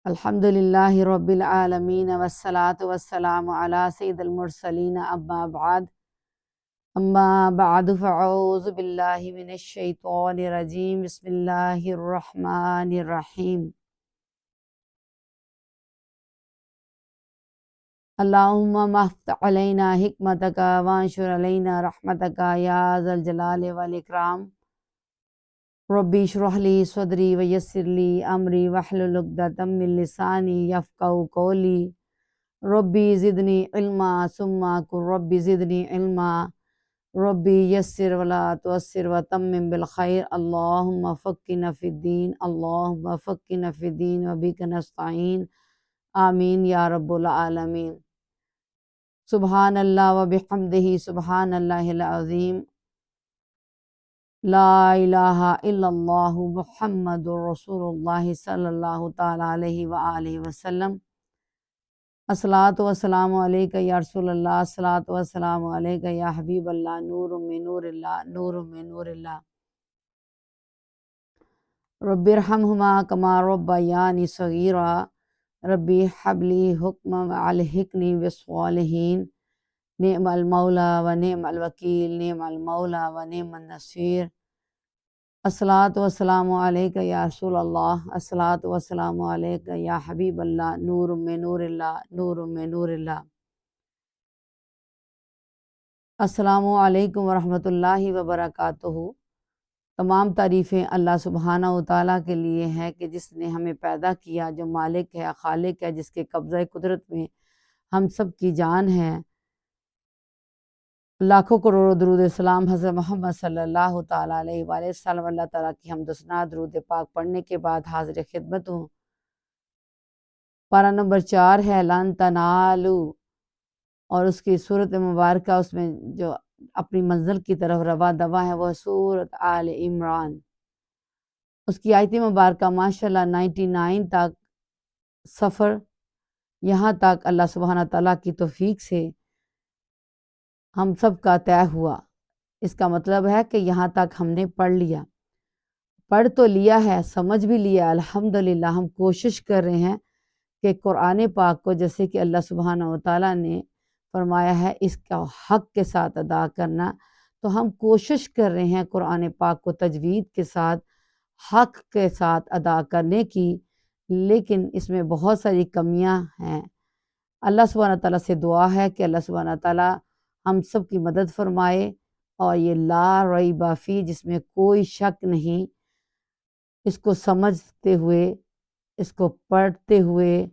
الحمدللہ رب العالمین والصلاة والسلام علی سید المرسلین اما بعد فاعوذ باللہ من الشیطان الرجیم بسم اللہ الرحمن الرحیم اللہم افتح علینا حکمتک وانشر علینا رحمتک یا ذا الجلال والاکرام ربی اشرح لی صدری ویسر لی امری واحلل عقدۃ من لسانی یفقہوا قولی ربی زدنی علما ثم قل ربی زدنی علما ربی یسر ولا تعسر وتمم بالخیر اللہم فقہنا فی الدین اللہم فقہنا فی الدین وبک نستعین آمین یا رب العالمین۔ سبحان اللہ وبحمدہ سبحان اللہ العظیم، لا الہ الا اللہ محمد رسول اللہ صلی اللہ تعالیٰ علیہ وآلہ وسلم۔ الصلاۃ والسلام علیکہ یا رسول اللہ، الصلاۃ والسلام علیکہ یا حبیب اللہ، نور من نور اللہ، نور من نور اللہ۔ رب ارحمہما کما ربیانی صغیرا ربی ہب لی حکما والحقنی بالصالحین، نعم المولا و نعم الوکیل، نعم المولا و نعم النصیر۔ الصلاۃ والسلام علیکہ یا رسول اللہ، الصلاۃ والسلام علیکہ یا حبیب اللہ، نور من نور اللہ، نور من نور اللہ۔ السلام علیکم ورحمۃ اللہ وبرکاتہ۔ تمام تعریفیں اللہ سبحانہ و تعالیٰ کے لیے ہیں کہ جس نے ہمیں پیدا کیا، جو مالک ہے، خالق ہے، جس کے قبضہ قدرت میں ہم سب کی جان ہے۔ لاکھوں کروڑوں درود السلام حضرت محمد صلی اللہ تعالیٰ علیہ وآلہ وسلم۔ اللہ تعالیٰ کی حمد و ثنا درود پاک پڑھنے کے بعد حاضر خدمت ہوں۔ پارہ نمبر 4 ہے لن تنالو، اور اس کی صورت مبارکہ، اس میں جو اپنی منزل کی طرف روا دوا ہے وہ سورۃ آل عمران۔ اس کی آیت مبارکہ ماشاءاللہ 99 تک سفر، یہاں تک اللہ سبحانہ تعالیٰ کی توفیق سے ہم سب کا طے ہوا۔ اس کا مطلب ہے کہ یہاں تک ہم نے پڑھ لیا، پڑھ تو لیا ہے، سمجھ بھی لیا الحمدللہ۔ ہم کوشش کر رہے ہیں کہ قرآن پاک کو، جیسے کہ اللہ سبحانہ و تعالیٰ نے فرمایا ہے اس کا حق کے ساتھ ادا کرنا، تو ہم کوشش کر رہے ہیں قرآن پاک کو تجوید کے ساتھ، حق کے ساتھ ادا کرنے کی، لیکن اس میں بہت ساری کمیاں ہیں۔ اللہ سبحانہ تعالیٰ سے دعا ہے کہ اللہ سبحانہ تعالیٰ ہم سب کی مدد فرمائے، اور یہ لا ریب فیہ، جس میں کوئی شک نہیں، اس کو سمجھتے ہوئے، اس کو پڑھتے ہوئے،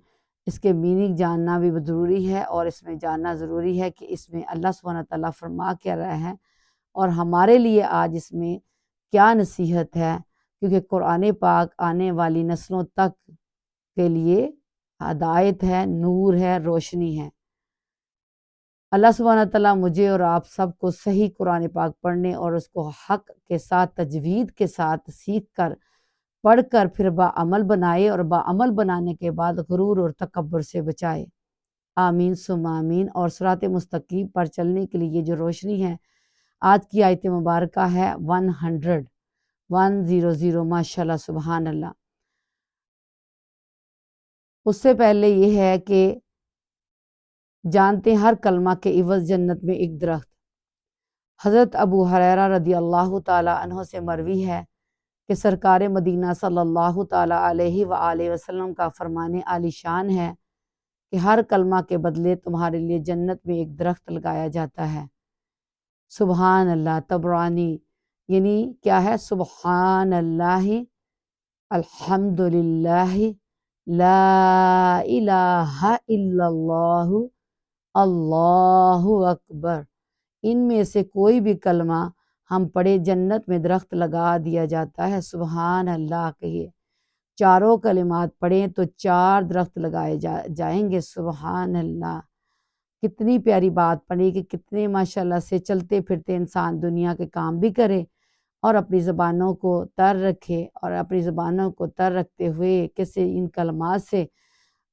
اس کے میننگ جاننا بھی ضروری ہے، اور اس میں جاننا ضروری ہے کہ اس میں اللہ سبحانہ تعالیٰ فرما کیا رہا ہے، اور ہمارے لیے آج اس میں کیا نصیحت ہے، کیونکہ قرآن پاک آنے والی نسلوں تک کے لیے ہدایت ہے، نور ہے، روشنی ہے۔ اللہ سبحانہ تعالیٰ مجھے اور آپ سب کو صحیح قرآن پاک پڑھنے اور اس کو حق کے ساتھ، تجوید کے ساتھ سیکھ کر، پڑھ کر پھر باعمل بنائے، اور باعمل بنانے کے بعد غرور اور تکبر سے بچائے، آمین ثم آمین۔ اور صراط مستقیم پر چلنے کے لیے جو روشنی ہے، آج کی آیت مبارکہ ہے 100 ماشاءاللہ سبحان اللہ۔ اس سے پہلے یہ ہے کہ جانتے ہیں ہر کلمہ کے عوض جنت میں ایک درخت۔ حضرت ابو ہریرہ رضی اللہ تعالیٰ عنہ سے مروی ہے کہ سرکار مدینہ صلی اللہ تعالیٰ علیہ وآلہ وسلم کا فرمان عالی شان ہے کہ ہر کلمہ کے بدلے تمہارے لیے جنت میں ایک درخت لگایا جاتا ہے۔ سبحان اللہ، تبرانی یعنی کیا ہے؟ سبحان اللہ، الحمدللہ، لا الہ الا اللہ، اللہ اکبر۔ ان میں سے کوئی بھی کلمہ ہم پڑھے، جنت میں درخت لگا دیا جاتا ہے۔ سبحان اللہ کہیے، چاروں کلمات پڑھیں تو 4 درخت لگائے جائیں گے۔ سبحان اللہ، کتنی پیاری بات پڑھی کہ کتنے ماشاءاللہ سے چلتے پھرتے انسان دنیا کے کام بھی کرے اور اپنی زبانوں کو تر رکھے، اور اپنی زبانوں کو تر رکھتے ہوئے کیسے ان کلمات سے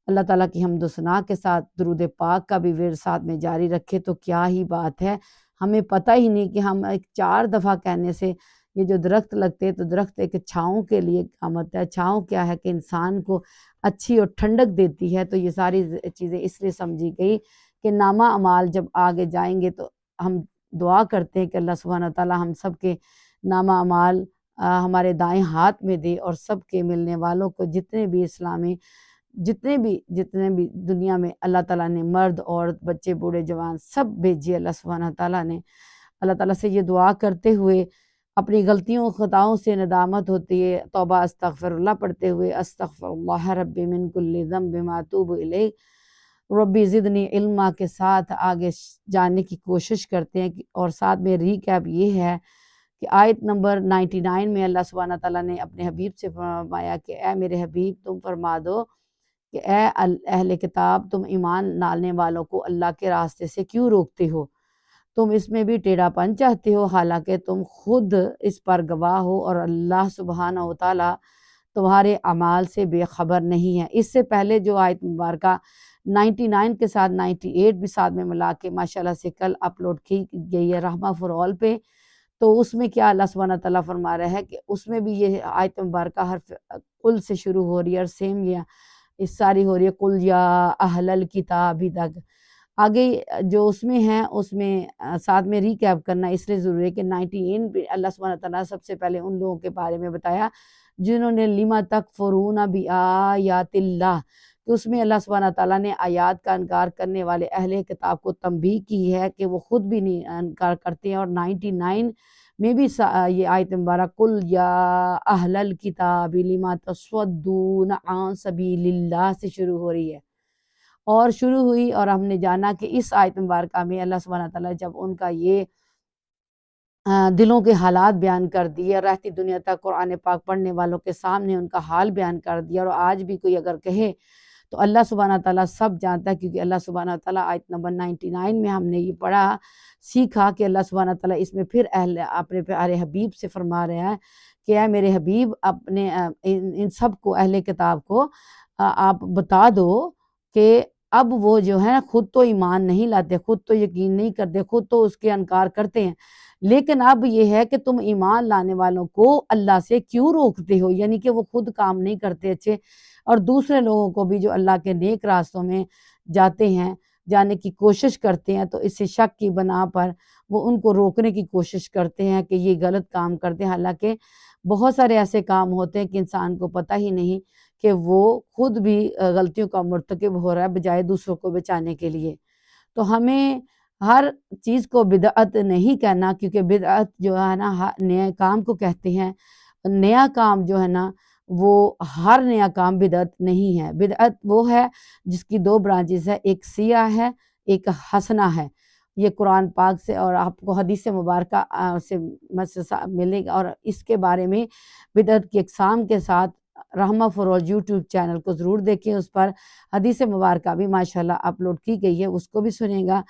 اللہ تعالیٰ کی حمد و ثنا کے ساتھ درود پاک کا بھی ورد ساتھ میں جاری رکھے، تو کیا ہی بات ہے۔ ہمیں پتہ ہی نہیں کہ ہم 4 دفعہ کہنے سے یہ جو درخت لگتے ہیں تو درخت ایک چھاؤں کے لیے کام ہوتا ہے. چھاؤں کیا ہے کہ انسان کو اچھی اور ٹھنڈک دیتی ہے. تو یہ ساری چیزیں اس لیے سمجھی گئی کہ نامہ اعمال جب آگے جائیں گے تو ہم دعا کرتے ہیں کہ اللہ سبحانہ تعالیٰ ہم سب کے نامہ اعمال ہمارے دائیں ہاتھ میں دے، اور سب کے ملنے والوں کو جتنے بھی اسلامی جتنے بھی دنیا میں اللہ تعالیٰ نے مرد عورت بچے بوڑھے جوان سب بھیجیے اللہ سبحانہ تعالیٰ نے. اللہ تعالیٰ سے یہ دعا کرتے ہوئے اپنی غلطیوں خطاؤں سے ندامت ہوتی ہے، توبہ استغفر اللہ پڑھتے ہوئے استغفر اللہ ربی من کل ذنب ما اتوب الیہ ربی زدنی علما کے ساتھ آگے جانے کی کوشش کرتے ہیں. اور ساتھ میں ریکیپ یہ ہے کہ آیت نمبر 99 میں اللہ سبحانہ تعالیٰ نے اپنے حبیب سے فرمایا کہ اے میرے حبیب تم فرما دو کہ اے اہل کتاب تم ایمان لانے والوں کو اللہ کے راستے سے کیوں روکتے ہو؟ تم اس میں بھی ٹیڑھا پن چاہتے ہو، حالانکہ تم خود اس پر گواہ ہو اور اللہ سبحانہ و تعالیٰ تمہارے اعمال سے بے خبر نہیں ہے. اس سے پہلے جو آیت مبارکہ 99 کے ساتھ 98 بھی ساتھ میں ملا کے ماشاءاللہ سے کل اپلوڈ کی گئی ہے رحمہ فار آل پہ. تو اس میں کیا اللہ سبحانہ تعالیٰ فرما رہا ہے کہ اس میں بھی یہ آیت مبارکہ حرف قل سے شروع ہو رہی ہے، اور سیم یہ اس ساری ہو رہی ہے قل یا اہل الکتاب تک. آگے جو اس میں ہے اس میں ساتھ میں ریکیپ کرنا اس لیے ضروری ہے کہ 99 پہ اللہ سبحانہ تعالیٰ سب سے پہلے ان لوگوں کے بارے میں بتایا جنہوں نے لما تکفرون بآیات اللہ، کہ اس میں اللہ سبحانہ تعالیٰ نے آیات کا انکار کرنے والے اہل کتاب کو تنبیہ کی ہے کہ وہ خود بھی نہیں انکار کرتے ہیں. اور 99 میں بھی یہ آیت مبارک قل یا اہل الکتاب لما تصدون عن سبیل اللہ سے شروع ہو رہی ہے اور شروع ہوئی. اور ہم نے جانا کہ اس آیت مبارکہ میں اللہ سبحانہ تعالیٰ جب ان کا یہ دلوں کے حالات بیان کر دیے، رہتی دنیا تک قرآن پاک پڑھنے والوں کے سامنے ان کا حال بیان کر دیا. اور آج بھی کوئی اگر کہے تو اللہ سبحانہ تعالیٰ سب جانتا ہے، کیونکہ اللہ سبحانہ تعالیٰ آیت نمبر 99 میں ہم نے یہ پڑھا سیکھا کہ اللہ سبحانہ تعالیٰ اس میں پھر اپنے پیارے حبیب سے فرما رہے ہیں کہ اے میرے حبیب اپنے ان سب کو اہل کتاب کو آپ بتا دو کہ اب وہ جو ہے خود تو ایمان نہیں لاتے، خود تو یقین نہیں کرتے، خود تو اس کے انکار کرتے ہیں، لیکن اب یہ ہے کہ تم ایمان لانے والوں کو اللہ سے کیوں روکتے ہو؟ یعنی کہ وہ خود کام نہیں کرتے اچھے، اور دوسرے لوگوں کو بھی جو اللہ کے نیک راستوں میں جاتے ہیں جانے کی کوشش کرتے ہیں تو اس شک کی بنا پر وہ ان کو روکنے کی کوشش کرتے ہیں کہ یہ غلط کام کرتے ہیں. حالانکہ بہت سارے ایسے کام ہوتے ہیں کہ انسان کو پتہ ہی نہیں کہ وہ خود بھی غلطیوں کا مرتکب ہو رہا ہے بجائے دوسروں کو بچانے کے لیے. تو ہمیں ہر چیز کو بدعت نہیں کہنا، کیونکہ بدعت جو ہے نا نئے کام کو کہتے ہیں. نیا کام جو ہے نا وہ ہر نیا کام بدعت نہیں ہے. بدعت وہ ہے جس کی دو برانچز ہے، ایک سیاہ ہے ایک حسنہ ہے. یہ قرآن پاک سے اور آپ کو حدیث مبارکہ سے ملے گا. اور اس کے بارے میں بدعت کی اقسام کے ساتھ رحمہ فار آل یوٹیوب چینل کو ضرور دیکھیں، اس پر حدیث مبارکہ بھی ماشاءاللہ اپلوڈ کی گئی ہے، اس کو بھی سنیں گا.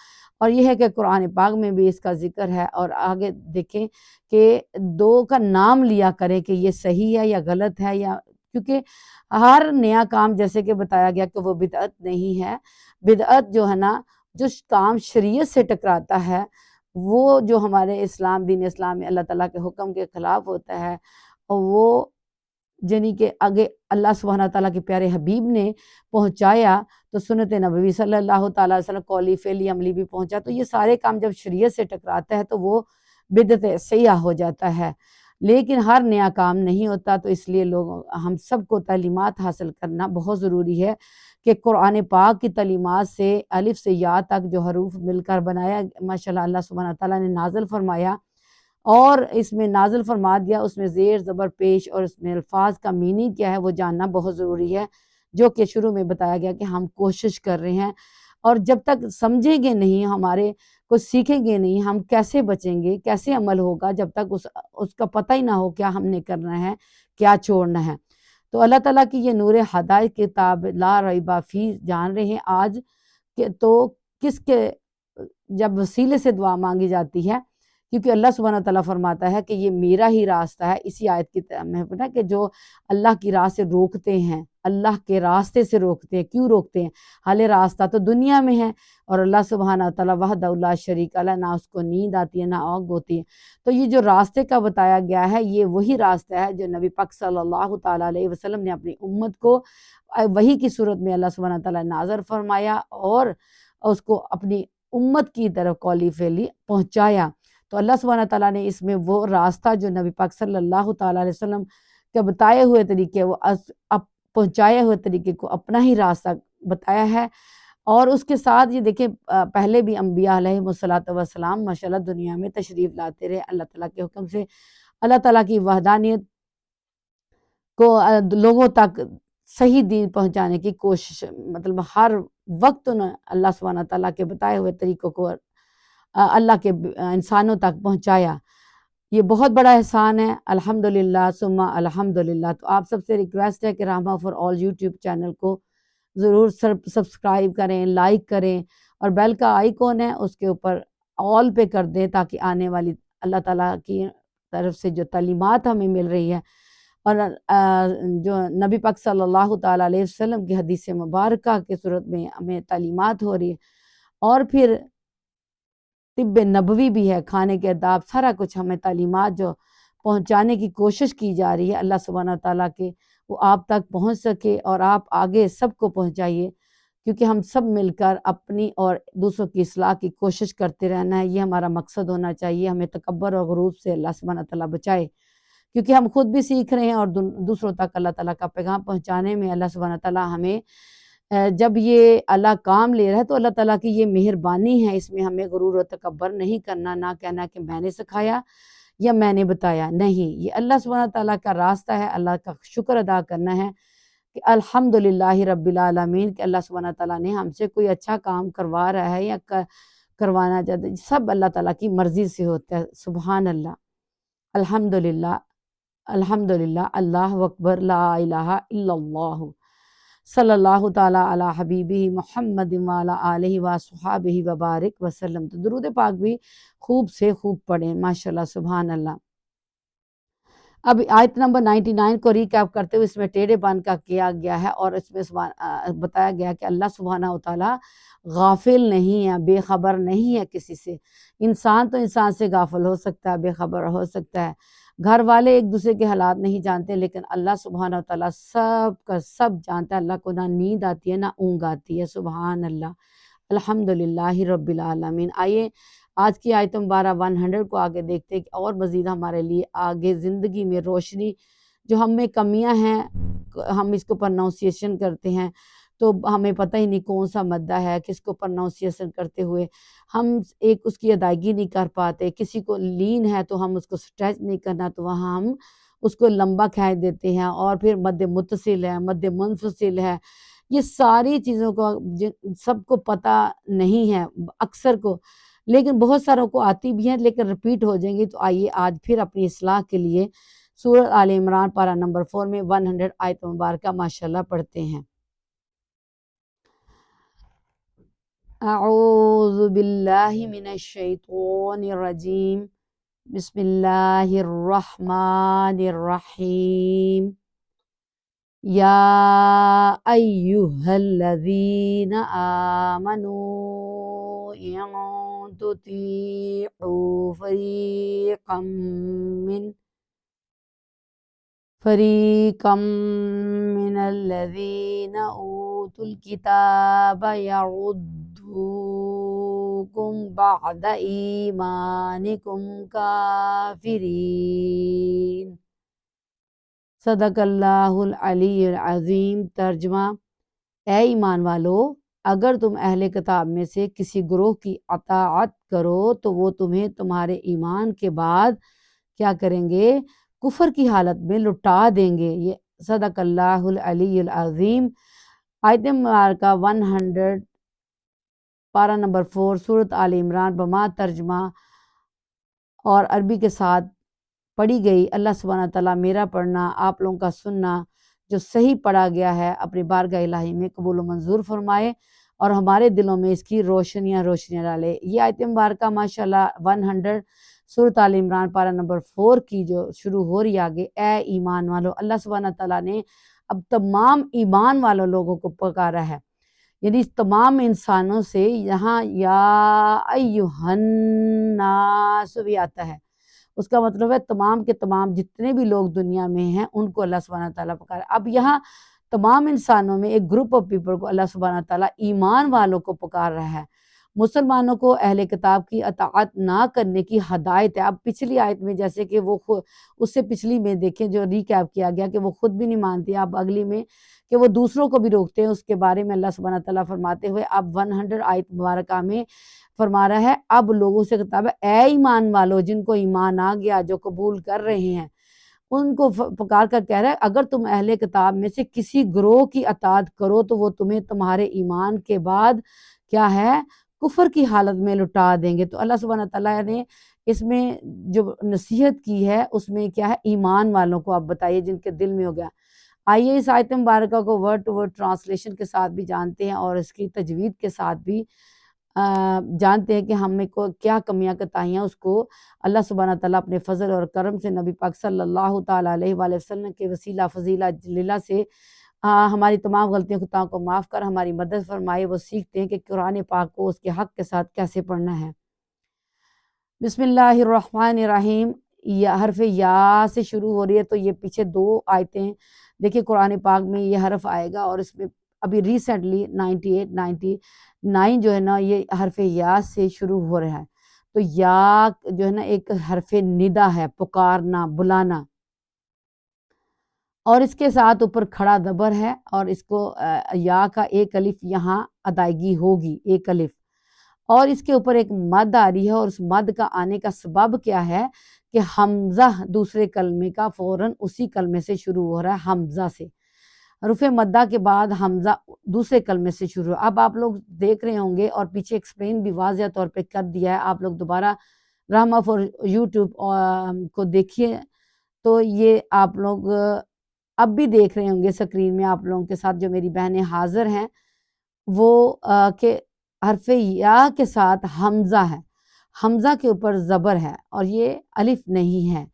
اور یہ ہے کہ قرآن پاک میں بھی اس کا ذکر ہے. اور آگے دیکھیں کہ دو کا نام لیا کریں کہ یہ صحیح ہے یا غلط ہے، یا کیونکہ ہر نیا کام جیسے کہ بتایا گیا کہ وہ بدعت نہیں ہے. بدعت جو ہے نا جو کام شریعت سے ٹکراتا ہے وہ جو ہمارے دین اسلام میں اللہ تعالیٰ کے حکم کے خلاف ہوتا ہے، اور وہ یعنی کہ آگے اللہ سبحانہ تعالیٰ کے پیارے حبیب نے پہنچایا تو سنت نبوی صلی اللہ تعالیٰ علیہ وسلم قولی فعلی عملی بھی پہنچا. تو یہ سارے کام جب شریعت سے ٹکراتا ہے تو وہ بدعت سیاہ ہو جاتا ہے، لیکن ہر نیا کام نہیں ہوتا. تو اس لیے ہم سب کو تعلیمات حاصل کرنا بہت ضروری ہے کہ قرآن پاک کی تعلیمات سے الف سے یا تک جو حروف مل کر بنایا ماشاءاللہ اللہ سبحانہ تعالیٰ نے نازل فرمایا، اور اس میں نازل فرما دیا اس میں زیر زبر پیش اور اس میں الفاظ کا میننگ کیا ہے وہ جاننا بہت ضروری ہے، جو کہ شروع میں بتایا گیا کہ ہم کوشش کر رہے ہیں. اور جب تک سمجھیں گے نہیں، ہمارے کو سیکھیں گے نہیں، ہم کیسے بچیں گے، کیسے عمل ہوگا جب تک اس کا پتہ ہی نہ ہو کیا ہم نے کرنا ہے کیا چھوڑنا ہے. تو اللہ تعالیٰ کی یہ نور ہدایت کتاب لا ریب فیہ جان رہے ہیں آج کہ تو کس کے جب وسیلے سے دعا مانگی جاتی ہے کیونکہ اللہ سبحانہ تعالیٰ فرماتا ہے کہ یہ میرا ہی راستہ ہے۔ اسی آیت کی میں پتہ کہ جو اللہ کی راہ سے روکتے ہیں، اللہ کے راستے سے روکتے ہیں، کیوں روکتے ہیں؟ حالانکہ راستہ تو دنیا میں ہے، اور اللہ سبحانہ تعالیٰ وحدہ لا شریک لہ، نہ اس کو نیند آتی ہے نہ اونگ ہوتی ہے۔ تو یہ جو راستے کا بتایا گیا ہے، یہ وہی راستہ ہے جو نبی پاک صلی اللہ تعالیٰ علیہ وسلم نے اپنی امت کو وحی کی صورت میں اللہ سبحانہ تعالیٰ نے نازل فرمایا اور اس کو اپنی امت کی طرف قولی فعلی پہنچایا۔ تو اللہ سبحانہ تعالیٰ نے اس میں وہ راستہ جو نبی پاک صلی اللہ تعالیٰ علیہ وسلم کے بتائے ہوئے طریقے، وہ پہنچائے ہوئے طریقے کو اپنا ہی راستہ بتایا ہے۔ اور اس کے ساتھ یہ دیکھیں پہلے بھی انبیاء علیہ الصلوۃ والسلام ماشاءاللہ دنیا میں تشریف لاتے رہے اللہ تعالیٰ کے حکم سے، اللہ تعالیٰ کی وحدانیت کو لوگوں تک صحیح دین پہنچانے کی کوشش، مطلب ہر وقت انہوں نے اللہ سبحانہ تعالیٰ کے بتائے ہوئے طریقوں کو اللہ کے انسانوں تک پہنچایا۔ یہ بہت بڑا احسان ہے، الحمدللہ ثم الحمدللہ۔ تو آپ سب سے ریکویسٹ ہے کہ رحمہ فار آل یوٹیوب چینل کو ضرور سبسکرائب کریں، لائک کریں، اور بیل کا آئیکن ہے اس کے اوپر آل پہ کر دیں، تاکہ آنے والی اللہ تعالیٰ کی طرف سے جو تعلیمات ہمیں مل رہی ہے، اور جو نبی پاک صلی اللہ تعالیٰ علیہ وسلم کی حدیث مبارکہ کے صورت میں ہمیں تعلیمات ہو رہی ہے، اور پھر طب نبوی بھی ہے، کھانے کے آداب، سارا کچھ ہمیں تعلیمات جو پہنچانے کی کوشش کی جا رہی ہے اللہ سبحانہ تعالیٰ کے، وہ آپ تک پہنچ سکے، اور آپ آگے سب کو پہنچائیے، کیونکہ ہم سب مل کر اپنی اور دوسروں کی اصلاح کی کوشش کرتے رہنا ہے۔ یہ ہمارا مقصد ہونا چاہیے، ہمیں تکبر اور غرور سے اللہ سبحانہ تعالیٰ بچائے، کیونکہ ہم خود بھی سیکھ رہے ہیں اور دوسروں تک اللہ تعالیٰ کا پیغام پہنچانے میں اللہ سبحانہ تعالیٰ ہمیں جب یہ اللہ کام لے رہا ہے تو اللہ تعالیٰ کی یہ مہربانی ہے، اس میں ہمیں غرور و تکبر نہیں کرنا، نہ کہنا کہ میں نے سکھایا یا میں نے بتایا، نہیں، یہ اللہ سبحانہ تعالیٰ کا راستہ ہے۔ اللہ کا شکر ادا کرنا ہے کہ الحمدللہ رب العالمین، کہ اللہ سبحانہ تعالیٰ نے ہم سے کوئی اچھا کام کروا رہا ہے یا کروانا چاہتے، سب اللہ تعالیٰ کی مرضی سے ہوتا ہے۔ سبحان اللہ، الحمدللہ، الحمدللہ، اللہ اکبر، لا الہ الا اللہ، صلی اللہ تعالیٰ علی حبیبہ محمد وعلی آلہ وصحبہ وبارک وسلم۔ تو درود پاک بھی خوب سے خوب پڑھیں، ماشاءاللہ، سبحان اللہ۔ اب آیت نمبر 99 کو ریکیپ کرتے ہوئے اس میں ٹیڑھے پن کا کیا گیا ہے، اور اس میں بتایا گیا کہ اللہ سبحانہ تعالیٰ غافل نہیں ہے، بے خبر نہیں ہے کسی سے۔ انسان تو انسان سے غافل ہو سکتا ہے، بے خبر ہو سکتا ہے، گھر والے ایک دوسرے کے حالات نہیں جانتے، لیکن اللہ سبحانہ تعالیٰ سب کا سب جانتا ہے۔ اللہ کو نہ نیند آتی ہے نہ اونگ آتی ہے، سبحان اللہ، الحمدللہ رب العالمین۔ آئیے آج کی آیت مبارہ 100 کو آگے دیکھتے ہیں کہ اور مزید ہمارے لیے آگے زندگی میں روشنی، جو ہم میں کمیاں ہیں، ہم اس کو پرناؤنسیشن کرتے ہیں تو ہمیں پتہ ہی نہیں کون سا مدہ ہے، کس کو پرناؤنسیشن کرتے ہوئے ہم ایک اس کی ادائیگی نہیں کر پاتے، کسی کو لین ہے تو ہم اس کو سٹریچ نہیں کرنا، تو وہاں ہم اس کو لمبا کھینچ دیتے ہیں، اور پھر مد متصل ہے، مد منفصل ہے، یہ ساری چیزوں کو سب کو پتہ نہیں ہے اکثر کو، لیکن بہت ساروں کو آتی بھی ہیں، لیکن ریپیٹ ہو جائیں گی۔ تو آئیے آج پھر اپنی اصلاح کے لیے سورۃ آل عمران پارہ نمبر 4 میں 100 آیت مبارکہ ماشاءاللہ پڑھتے ہیں۔ اعوذ باللہ من الشیطان الرجیم، بسم اللہ الرحمن الرحیم، یا ایہا الذین آمنوا ان تطیعوا فریقا من الذین اوتوا الکتاب یردوکم بعد ایمانکم کافرین۔ صدق اللہ العلی العظیم۔ ترجمہ: اے ایمان والو، اگر تم اہل کتاب میں سے کسی گروہ کی اطاعت کرو تو وہ تمہیں تمہارے ایمان کے بعد کیا کریں گے؟ کفر کی حالت میں لٹا دیں گے۔ یہ صدق اللہ العلی العظیم۔ آیت مبارکہ 100 پارہ نمبر 4 سورۃ آل عمران بما ترجمہ اور عربی کے ساتھ پڑھی گئی۔ اللہ سبحانہ تعالیٰ میرا پڑھنا، آپ لوگوں کا سننا جو صحیح پڑھا گیا ہے اپنی بارگاہ الہی میں قبول و منظور فرمائے، اور ہمارے دلوں میں اس کی روشنیاں ڈالے۔ یہ آیت مبارکہ ماشاءاللہ 100 سورۃ آل عمران پارہ نمبر 4 کی جو شروع ہو رہی آگے، اے ایمان والو، اللہ سبحانہ تعالیٰ نے اب تمام ایمان والوں لوگوں کو پکارا ہے، یعنی تمام انسانوں سے یہاں یا ایہا الناس بھی آتا ہے، اس کا مطلب ہے تمام کے تمام جتنے بھی لوگ دنیا میں ہیں ان کو اللہ سبحانہ تعالیٰ پکارا۔ اب یہاں تمام انسانوں میں ایک گروپ آف پیپل کو اللہ سبحانہ تعالیٰ ایمان والوں کو پکار رہا ہے۔ مسلمانوں کو اہل کتاب کی اطاعت نہ کرنے کی ہدایت ہے۔ اب پچھلی آیت میں جیسے کہ وہ اس سے پچھلی میں دیکھیں جو ریکیپ کیا گیا کہ وہ خود بھی نہیں مانتے، اب اگلی میں کہ وہ دوسروں کو بھی روکتے ہیں، اس کے بارے میں اللہ سبحانہ تعالیٰ فرماتے ہوئے اب 100 آیت مبارکہ میں فرما رہا ہے، اب لوگوں سے خطاب ہے، اے ایمان والو، جن کو ایمان آ گیا، جو قبول کر رہے ہیں، ان کو پکار کر کہہ رہا ہے اگر تم اہل کتاب میں سے کسی گروہ کی اطاعت کرو تو وہ تمہیں تمہارے ایمان کے بعد کیا ہے، کفر کی حالت میں لٹا دیں گے۔ تو اللہ سبحانہ تعالیٰ نے اس میں جو نصیحت کی ہے اس میں کیا ہے، ایمان والوں کو آپ بتائیے جن کے دل میں ہو گیا۔ آئیے اس آیت مبارکہ کو ورڈ ٹو ورڈ ٹرانسلیشن کے ساتھ بھی جانتے ہیں اور اس کی تجوید کے ساتھ بھی جانتے ہیں کہ ہمیں کو کیا کمیاں کوتاہیاں اس کو اللہ سبحانہ تعالیٰ اپنے فضل اور کرم سے نبی پاک صلی اللہ تعالیٰ علیہ وآلہ وسلم کے وسیلہ فضیلہ جلیلہ سے ہماری تمام غلطیوں خطاؤں کو معاف کر ہماری مدد فرمائے۔ وہ سیکھتے ہیں کہ قرآن پاک کو اس کے حق کے ساتھ کیسے پڑھنا ہے۔ بسم اللہ الرحمن الرحیم، یا حرف یا سے شروع ہو رہی ہے، تو یہ پیچھے 2 آیتیں دیکھیں قرآن پاک میں یہ حرف آئے گا، اور اس میں ابھی ریسنٹلی 98 99 جو ہے نا یہ حرف یا سے شروع ہو رہا ہے۔ تو یا جو ہے نا ایک حرف ندا ہے، پکارنا، بلانا، اور اس کے ساتھ اوپر کھڑا زبر ہے، اور اس کو یا کا ایک الف یہاں ادائیگی ہوگی، ایک الف، اور اس کے اوپر ایک مد آ رہی ہے، اور اس مد کا آنے کا سبب کیا ہے کہ حمزہ دوسرے کلمے کا فوراً اسی کلمے سے شروع ہو رہا ہے، حمزہ سے، حروف مدہ کے بعد حمزہ دوسرے کلمے سے شروع ہو۔ اب آپ لوگ دیکھ رہے ہوں گے اور پیچھے ایکسپلین بھی واضح طور پہ کر دیا ہے، آپ لوگ دوبارہ رحمہ فور یوٹیوب کو دیکھیے تو یہ آپ لوگ اب بھی دیکھ رہے ہوں گے سکرین میں آپ لوگوں کے ساتھ جو میری بہنیں حاضر ہیں، وہ کہ حرف یا کے ساتھ حمزہ ہے، حمزہ کے اوپر زبر ہے، اور یہ الف نہیں ہے۔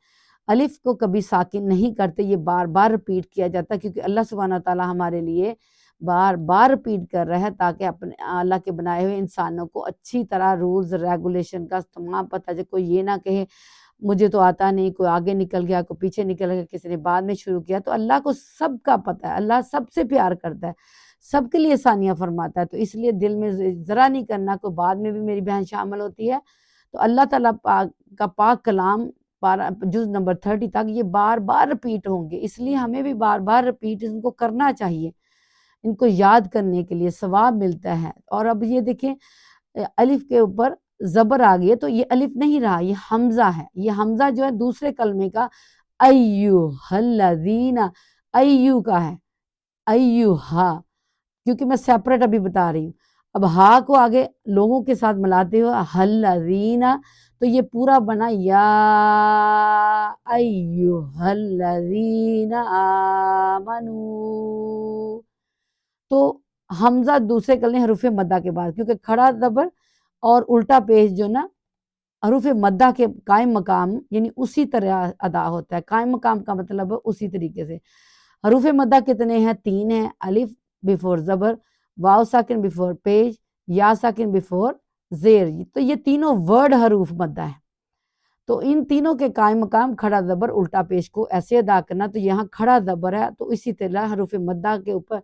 الف کو کبھی ساکن نہیں کرتے، یہ بار بار رپیٹ کیا جاتا ہے، کیونکہ اللہ سبحانہ تعالیٰ ہمارے لیے بار بار رپیٹ کر رہا ہے تاکہ اپنے اللہ کے بنائے ہوئے انسانوں کو اچھی طرح رولز ریگولیشن کا تمام پتہ ہے، کوئی یہ نہ کہے مجھے تو آتا نہیں، کوئی آگے نکل گیا، کوئی پیچھے نکل گیا، کسی نے بعد میں شروع کیا، تو اللہ کو سب کا پتہ ہے، اللہ سب سے پیار کرتا ہے، سب کے لیے آسانیاں فرماتا ہے، تو اس لیے دل میں ذرا نہیں کرنا، کوئی بعد میں بھی میری بہن شامل ہوتی ہے، تو اللہ تعالیٰ کا پاک کلام جز نمبر 30 تک یہ بار بار رپیٹ ہوں گے، اس لیے ہمیں بھی بار بار رپیٹ ان کو کرنا چاہیے، ان کو یاد کرنے کے لیے ثواب ملتا ہے۔ اور اب یہ دیکھیں الف کے اوپر زبر آ گئی ہے، تو یہ الف نہیں رہا، یہ حمزہ ہے، یہ حمزہ جو ہے دوسرے کلمے کا ایھا الذین، ایو کا ہے، ایھا، کیونکہ میں سیپریٹ ابھی بتا رہی ہوں۔ اب ہا کو آگے لوگوں کے ساتھ ملاتے ہوئے الذین، تو یہ پورا بنا یا ایھا الذین آمنو، تو حمزہ دوسرے کلمے حروف مدہ کے بعد، کیونکہ کھڑا زبر اور الٹا پیش جو نا حروف مدہ کے قائم مقام یعنی اسی طرح ادا ہوتا ہے، قائم مقام کا مطلب ہے اسی طریقے سے۔ حروف مدہ کتنے ہیں؟ 3 ہیں، الف بیفور زبر، واو ساکن بیفور پیش، یا ساکن بیفور زیر، تو یہ تینوں ورڈ حروف مدہ ہے، تو ان تینوں کے قائم مقام کھڑا زبر الٹا پیش کو ایسے ادا کرنا، تو یہاں کھڑا زبر ہے، تو اسی طرح حروف مدہ کے اوپر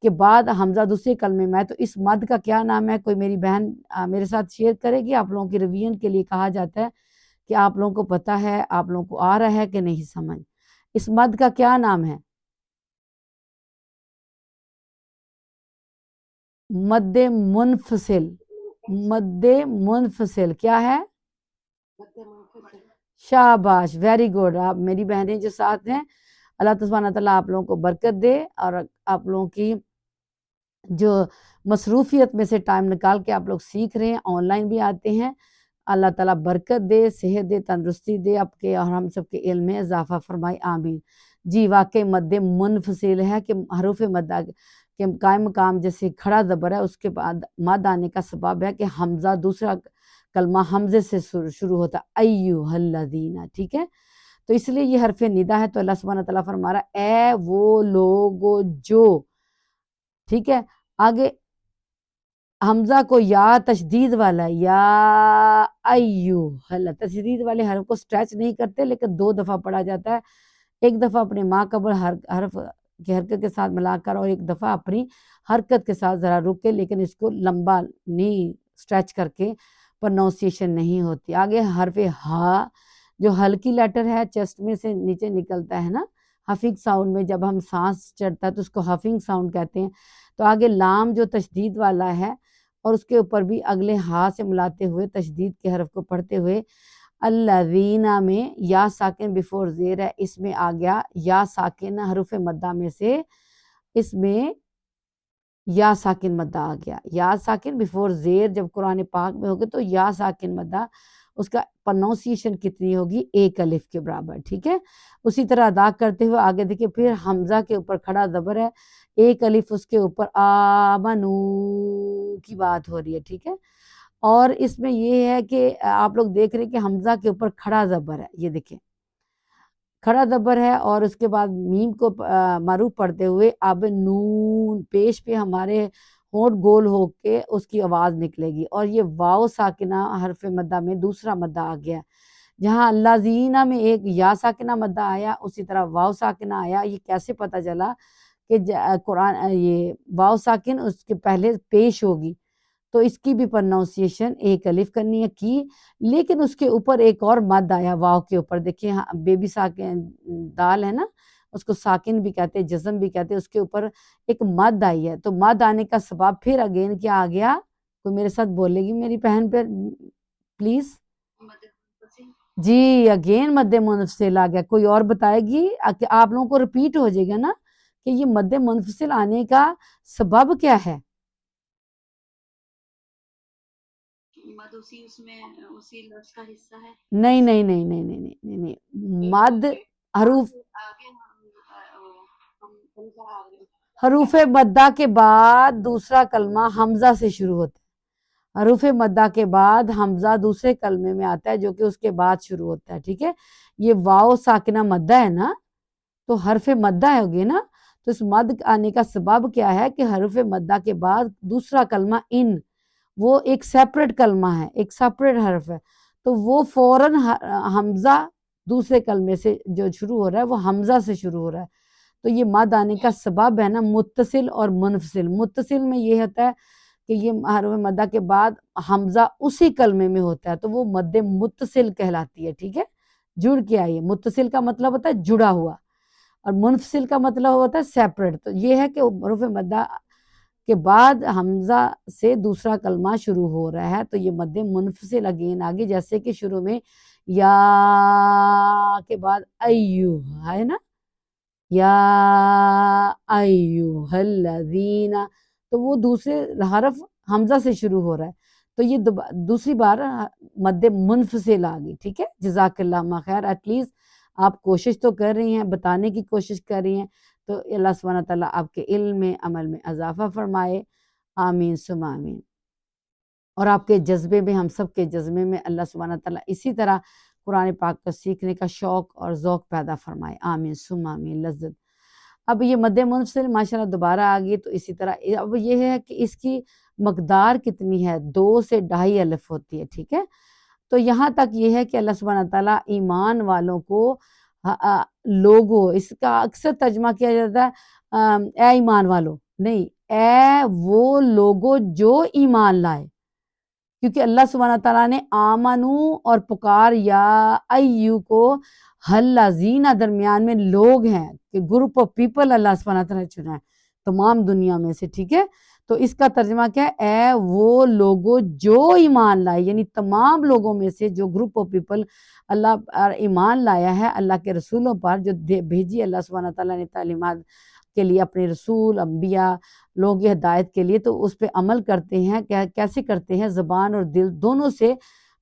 کے بعد حمزہ دوسرے کلمے میں ہے، تو اس مد کا کیا نام ہے؟ کوئی میری بہن میرے ساتھ شیئر کرے گی؟ آپ لوگوں کی ریویژن کے لیے کہا جاتا ہے کہ آپ لوگوں کو پتہ ہے، آپ لوگوں کو آ رہا ہے کہ نہیں سمجھ، اس مد کا کیا نام ہے؟ مد منفصل، مد منفصل کیا ہے؟ شاباش، ویری گڈ، آپ میری بہنیں جو ساتھ ہیں، اللہ سبحانہ تعالیٰ آپ لوگوں کو برکت دے، اور آپ لوگوں کی جو مصروفیت میں سے ٹائم نکال کے آپ لوگ سیکھ رہے ہیں، آن لائن بھی آتے ہیں، اللہ تعالیٰ برکت دے، صحت دے، تندرستی دے آپ کے، اور ہم سب کے علم میں اضافہ فرمائے، آمین۔ جی واقعی مد منفصل ہے کہ حروف مدہ کے قائم مقام جیسے کھڑا زبر ہے، اس کے بعد مد آنے کا سبب ہے کہ حمزہ دوسرا کلمہ حمزے سے شروع ہوتا ہے، ایھا الذین، ٹھیک ہے؟ تو اس لیے یہ حرف ندا ہے، تو اللہ سبحانہ تعالیٰ فرما رہا ہے اے وہ لوگ جو، ٹھیک ہے؟ آگے حمزہ کو یا تشدید والا ہے، یا ایھا، تشدید والے حرف کو سٹریچ نہیں کرتے لیکن 2 دفعہ پڑھا جاتا ہے، ایک دفعہ اپنے ماں قبل حرف کی حرکت کے ساتھ ملا کر، اور ایک دفعہ اپنی حرکت کے ساتھ ذرا رک کے، لیکن اس کو لمبا نہیں سٹریچ کر کے پروننسیشن نہیں ہوتی۔ آگے حرف ہا جو ہلکی لیٹر ہے، چیسٹ میں سے نیچے نکلتا ہے نا، ہفنگ ساؤنڈ میں جب ہم سانس چڑھتا ہے تو اس کو ہفنگ ساؤنڈ کہتے ہیں۔ تو آگے لام جو تشدید والا ہے، اور اس کے اوپر بھی اگلے ہا سے ملاتے ہوئے تشدید کے حرف کو پڑھتے ہوئے، الذین میں یا ساکن بیفور زیر ہے، اس میں آ گیا یا ساکن، حروف مدہ میں سے اس میں یا ساکن مدہ آ گیا۔ یا ساکن بیفور زیر جب قرآن پاک میں ہوگی تو یا ساکن مدہ، اس کا پروننسیشن کتنی ہوگی؟ 1 الف کے برابر، ٹھیک ہے؟ اسی طرح ادا کرتے ہوئے آگے دیکھیں، پھر حمزہ کے اوپر کھڑا زبر ہے، 1 الف اس کے اوپر آمنو کی بات ہو رہی ہے، ٹھیک ہے؟ اور اس میں یہ ہے کہ آپ لوگ دیکھ رہے ہیں کہ حمزہ کے اوپر کھڑا زبر ہے، یہ دیکھیں کھڑا زبر ہے، اور اس کے بعد میم کو معروف پڑھتے ہوئے اب نون پیش پہ ہمارے ہونٹ گول ہو کے اس کی آواز نکلے گی، اور یہ واو ساکنہ حرف مدہ میں دوسرا مدہ آ گیا، جہاں اللہ زینہ میں ایک یا ساکنہ مدہ آیا، اسی طرح واو ساکنہ آیا۔ یہ کیسے پتہ چلا کہ قرآن یہ واو ساکن اس کے پہلے پیش ہوگی، تو اس کی بھی پروننسیشن 1 الف کرنی ہے کی، لیکن اس کے اوپر ایک اور مد آیا واو کے اوپر، دیکھیں بیبی ساکن دال ہے نا، اس کو ساکن بھی کہتے ہیں، جزم بھی کہتے ہیں، اس کے اوپر ایک مد آئی ہے، تو مد آنے کا سبب پھر اگین کیا آ گیا؟ کوئی میرے ساتھ بولے گی میری بہن پہ پلیز؟ جی اگین مد منفصل آ گیا، کوئی اور بتائے گی؟ کہ آپ لوگوں کو ریپیٹ ہو جائے گا نا کہ یہ مد منفصل آنے کا سبب کیا ہے؟ مد اس میں اسی لفظ کا حصہ ہے؟ نہیں نہیں نہیں نہیں نہیں نہیں نہیں، مد حروف مدہ کے بعد دوسرا کلمہ حمزہ سے شروع ہوتا ہے، حروف مدہ کے بعد حمزہ دوسرے کلمے میں آتا ہے جو کہ اس کے بعد شروع ہوتا ہے، ٹھیک ہے؟ یہ واو ساکنہ مدہ ہے نا، تو حرف مدہ ہوگی نا، تو اس مد آنے کا سبب کیا ہے کہ حروف مدہ کے بعد دوسرا کلمہ ان، وہ ایک سیپریٹ کلمہ ہے، ایک سیپریٹ حرف ہے، تو وہ فوراً حمزہ دوسرے کلمے سے جو شروع ہو رہا ہے وہ حمزہ سے شروع ہو رہا ہے، تو یہ مد آنے کا سبب ہے نا متصل اور منفصل۔ متصل میں یہ ہوتا ہے کہ یہ حرف مدہ کے بعد حمزہ اسی کلمے میں ہوتا ہے تو وہ مد متصل کہلاتی ہے، ٹھیک ہے؟ جڑ کے آئی ہے، متصل کا مطلب ہوتا ہے جڑا ہوا، اور منفصل کا مطلب ہوتا ہے سیپریٹ۔ تو یہ ہے کہ حروف مدہ کے بعد حمزہ سے دوسرا کلمہ شروع ہو رہا ہے تو یہ مد منفصل اگین آگے، جیسے کہ شروع میں یا کے بعد ایو ہے نا، یا ایھا الذین، تو وہ دوسرے حرف حمزہ سے شروع ہو رہا ہے، تو یہ دوسری بار مد منفصل آ گئی، ٹھیک ہے؟ جزاک اللہ خیر، ایٹ لیسٹ آپ کوشش تو کر رہی ہیں، بتانے کی کوشش کر رہی ہیں، تو اللہ سبحانہ تعالیٰ آپ کے علم میں عمل میں اضافہ فرمائے، آمین ثم آمین، اور آپ کے جذبے میں، ہم سب کے جذبے میں اللہ سبحانہ تعالیٰ اسی طرح قرآن پاک کو سیکھنے کا شوق اور ذوق پیدا فرمائے، آمین ثم آمین، لذت۔ اب یہ مد منفصل ماشاءاللہ دوبارہ آ گئی، تو اسی طرح اب یہ ہے کہ اس کی مقدار کتنی ہے، 2 سے 2.5 الف ہوتی ہے، ٹھیک ہے؟ تو یہاں تک یہ ہے کہ اللہ سبحانہ تعالیٰ ایمان والوں کو لوگوں، اس کا اکثر ترجمہ کیا جاتا ہے اے ایمان والوں، نہیں، اے وہ لوگوں جو ایمان لائے، کیونکہ اللہ سبحانہ تعالیٰ نے آمنو اور پکار یا ایو کو الذین درمیان میں لوگ ہیں کہ گروپ آف پیپل اللہ سبحانہ تعالیٰ نے چنا ہے تمام دنیا میں سے، ٹھیک ہے؟ تو اس کا ترجمہ کیا ہے؟ اے وہ لوگوں جو ایمان لائے، یعنی تمام لوگوں میں سے جو گروپ آف پیپل اللہ پر ایمان لایا ہے، اللہ کے رسولوں پر جو بھیجی اللہ سبحانہ تعالیٰ نے تعلیمات کے لیے اپنے رسول انبیاء لوگوں کی ہدایت کے لیے، تو اس پہ عمل کرتے ہیں، کیسے کرتے ہیں؟ زبان اور دل دونوں سے،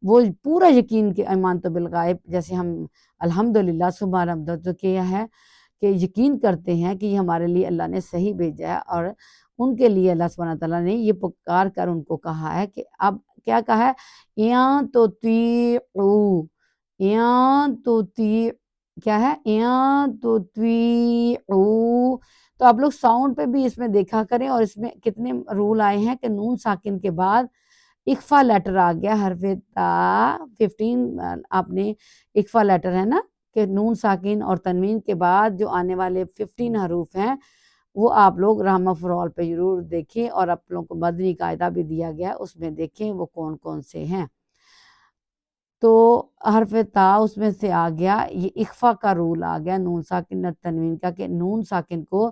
وہ پورا یقین کے ایمان تو بالغائب، جیسے ہم الحمدللہ صبح الحمد کیا ہے کہ یقین کرتے ہیں کہ یہ ہمارے لیے اللہ نے صحیح بھیجا ہے، اور ان کے لیے اللہ سبحانہ تعالیٰ نے یہ پکار کر ان کو کہا ہے کہ اب کیا کہا ہے یاں تو تیعو، یاں تو تی کیا ہے یاں تو تیعو۔ تو آپ لوگ ساؤنڈ پہ بھی اس میں دیکھا کریں، اور اس میں کتنے رول آئے ہیں کہ نون ساکن کے بعد اخفا لیٹر آ گیا حرف تا 15 آپ نے اخفا لیٹر ہے نا کہ نون ساکن اور تنوین کے بعد جو آنے والے 15 حروف ہیں وہ آپ لوگ رحمہ فرول پہ ضرور دیکھیں، اور آپ لوگوں کو مدنی قاعدہ بھی دیا گیا ہے اس میں دیکھیں وہ کون کون سے ہیں۔ تو حرف تا اس میں سے آ گیا، یہ اخفا کا رول آ گیا نون ساکن اور تنوین کا کہ نون ساکن کو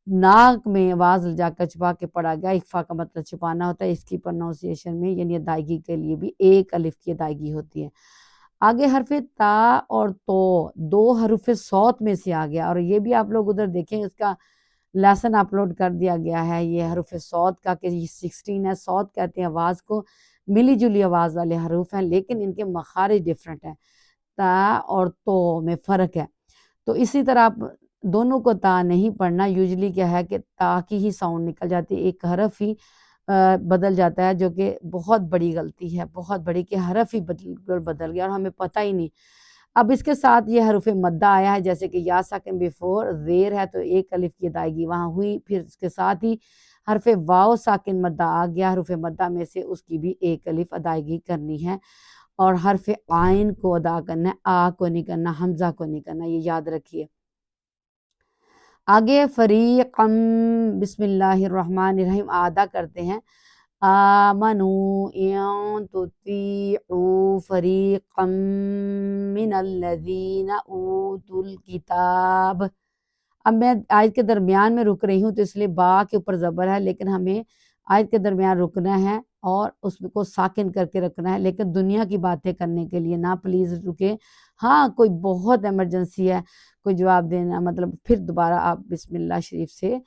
ناک میں آواز جا کر چھپا کے پڑھا گیا۔ اخفا کا مطلب چھپانا ہوتا ہے، اس کی پروننسیشن میں یعنی ادائیگی کے لیے بھی ایک الف کی ادائیگی ہوتی ہے۔ آگے حرف تا اور تو دو حروف صوت میں سے آ گیا، اور یہ بھی آپ لوگ ادھر دیکھیں اس کا لیسن اپلوڈ کر دیا گیا ہے، یہ حروف صوت کا کہ یہ 16 ہے۔ صوت کہتے ہیں آواز کو، ملی جلی آواز والے حروف ہیں لیکن ان کے مخارج ڈیفرنٹ ہیں، تا اور تو میں فرق ہے۔ تو اسی طرح آپ دونوں کو تا نہیں پڑھنا، یوزلی کیا ہے کہ تا کی ہی ساؤنڈ نکل جاتی ہے، ایک حرف ہی بدل جاتا ہے، جو کہ بہت بڑی غلطی ہے، بہت بڑی، کہ حرف ہی بدل گیا اور ہمیں پتہ ہی نہیں۔ اب اس کے ساتھ یہ حروف مدہ آیا ہے، جیسے کہ یا ساکن بیفور زیر ہے تو ایک الف کی ادائیگی وہاں ہوئی، پھر اس کے ساتھ ہی حرف واو ساکن مدہ آ گیا، حروف مدہ میں سے اس کی بھی ایک الف ادائیگی کرنی ہے، اور حرف عین کو ادا کرنا ہے، آ کو نہیں کرنا، حمزہ کو نہیں کرنا، یہ یاد رکھیے۔ آگے فریقم، بسم اللہ الرحمن الرحیم ادا کرتے ہیں۔ آمنو ان تطیعوا فریقا من الذین اوتوا الکتاب۔ اب میں آیت کے درمیان میں رک رہی ہوں تو اس لیے با کے اوپر زبر ہے، لیکن ہمیں آیت کے درمیان رکنا ہے اور اس کو ساکن کر کے رکھنا ہے، لیکن دنیا کی باتیں کرنے کے لیے نہ پلیز رکے۔ ہاں کوئی بہت ایمرجنسی ہے، کوئی جواب دینا، مطلب پھر دوبارہ آپ بسم اللہ شریف سے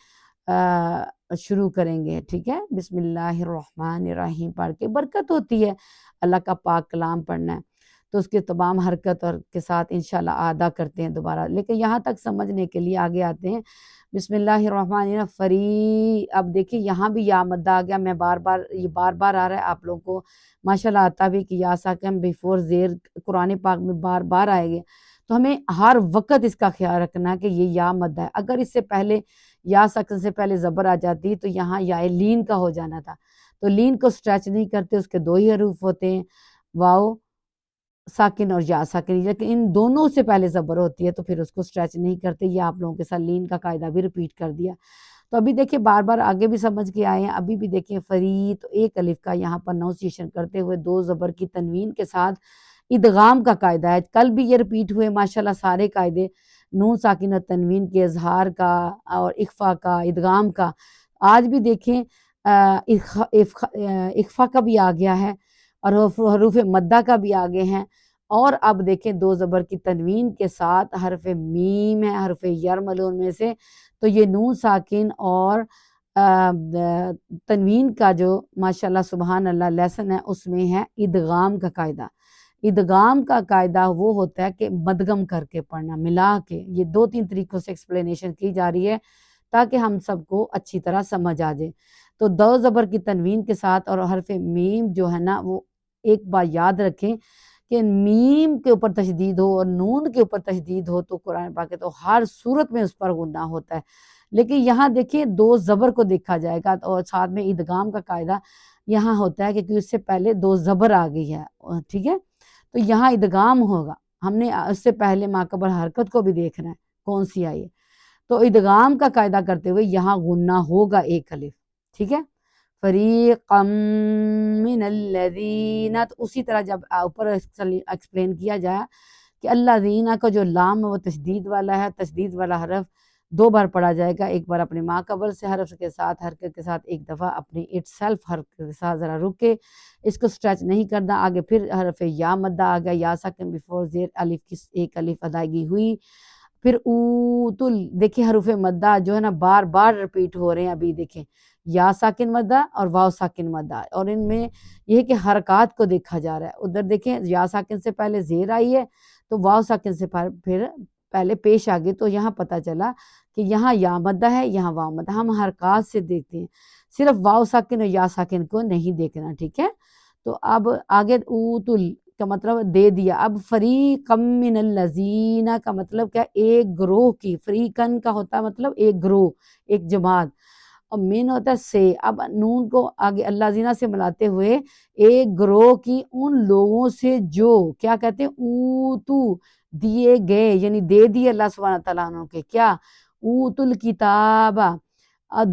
شروع کریں گے، ٹھیک ہے؟ بسم اللہ الرحمن الرحیم پڑھ کے برکت ہوتی ہے، اللہ کا پاک کلام پڑھنا ہے تو اس کے تمام حرکت اور کے ساتھ انشاءاللہ ادا کرتے ہیں دوبارہ، لیکن یہاں تک سمجھنے کے لیے آگے آتے ہیں۔ بسم اللہ الرحمن الرحیم فری، اب دیکھیں یہاں بھی یا مدہ آ گیا، میں یہ بار بار آ رہا ہے آپ لوگوں کو ماشاءاللہ آتا بھی کہ یا ساکن بیفور زیر قرآن پاک میں بار بار آئے گے، تو ہمیں ہر وقت اس کا خیال رکھنا ہے کہ یہ یا مدہ ہے۔ اگر اس سے پہلے یا ساکن سے پہلے زبر آ جاتی تو یہاں یا لین کا ہو جانا تھا، تو لین کو سٹریچ نہیں کرتے، اس کے دو ہی حروف ہوتے ہیں، واو ساکن اور یا ساکن، لیکن ان دونوں سے پہلے زبر ہوتی ہے تو پھر اس کو سٹریچ نہیں کرتے۔ یہ آپ لوگوں کے ساتھ لین کا قاعدہ بھی ریپیٹ کر دیا۔ تو ابھی دیکھیں بار بار آگے بھی سمجھ کے آئے ہیں، ابھی بھی دیکھیں فری، تو ایک الف کا یہاں پر پروننسیشن کرتے ہوئے دو زبر کی تنوین کے ساتھ ادغام کا قاعدہ ہے۔ کل بھی یہ ریپیٹ ہوئے ماشاءاللہ سارے قاعدے، نون ساکن اور تنوین کے اظہار کا اور اخفا کا، ادغام کا۔ آج بھی دیکھیں اخفا کا بھی آ گیا ہے اور حروف مدہ کا بھی آگے ہیں، اور اب دیکھیں دو زبر کی تنوین کے ساتھ حرف میم ہے، حرف یرملون میں سے، تو یہ نون ساکن اور تنوین کا جو ماشاءاللہ سبحان اللہ لیسن ہے اس میں ہے ادغام کا قاعدہ۔ ادغام کا قاعدہ وہ ہوتا ہے کہ مدغم کر کے پڑھنا، ملا کے، یہ دو تین طریقوں سے ایکسپلینیشن کی جا رہی ہے تاکہ ہم سب کو اچھی طرح سمجھ آ جائے۔ تو دو زبر کی تنوین کے ساتھ اور حرف میم جو ہے نا، وہ ایک بار یاد رکھیں کہ میم کے اوپر تشدید ہو اور نون کے اوپر تشدید ہو تو قرآن پاک تو ہر صورت میں اس پر غنہ ہوتا ہے، لیکن یہاں دیکھیں دو زبر کو دیکھا جائے گا اور ساتھ میں ادغام کا قاعدہ یہاں ہوتا ہے کہ اس سے پہلے دو زبر آ گئی ہے، ٹھیک ہے؟ تو یہاں ادغام ہوگا، ہم نے اس سے پہلے ماقبل حرکت کو بھی دیکھنا ہے کون سی آئی ہے، تو ادغام کا قاعدہ کرتے ہوئے یہاں غنہ ہوگا ایک الف، ٹھیک ہے؟ فریقا من الذین، تو اسی طرح جب اوپر ایکسپلین کیا جائے کہ الذین کا جو لام ہے وہ تشدید والا ہے، تشدید والا حرف دو بار پڑھا جائے گا، ایک بار اپنے ما قبل سے حرف کے ساتھ حرکت کے ساتھ، ایک دفعہ اپنی اٹ سیلف حرکت کے ساتھ، ذرا رک کے اس کو سٹریچ نہیں کرنا۔ آگے پھر حرف یا مدہ آ گیا، یا ساکن بیفور زیر الف کی ایک الف ادائیگی ہوئی، پھر اوتل، دیکھیں حروف مدہ جو ہے نا بار بار ریپیٹ ہو رہے ہیں، ابھی دیکھیں یا ساکن مدہ اور واو ساکن مدہ، اور ان میں یہ ہے کہ حرکات کو دیکھا جا رہا ہے۔ ادھر دیکھیں یا ساکن سے پہلے زیر آئی ہے تو واو ساکن سے پھر پہلے پیش آ گئی، تو یہاں پتہ چلا کہ یہاں یا مدہ ہے، یہاں واو مدہ۔ ہم حرکات سے دیکھتے ہیں، صرف واو ساکن اور یا ساکن کو نہیں دیکھنا، ٹھیک ہے؟ تو اب آگے اوتل کا مطلب دے دیا، اب فریقم من الذین کا مطلب کیا، ایک گروہ کی، فریقن کا ہوتا ہے مطلب ایک گروہ، ایک جماعت، اور من ہوتا ہے سے، اب نون کو آگے اللہ زینہ سے ملاتے ہوئے ایک گروہ کی ان لوگوں سے جو کیا کہتے ہیں اوتو دیے گئے، یعنی دے دیے اللہ سبحانہ تعالیٰ عنہ کے کیا، اوت الکتاب،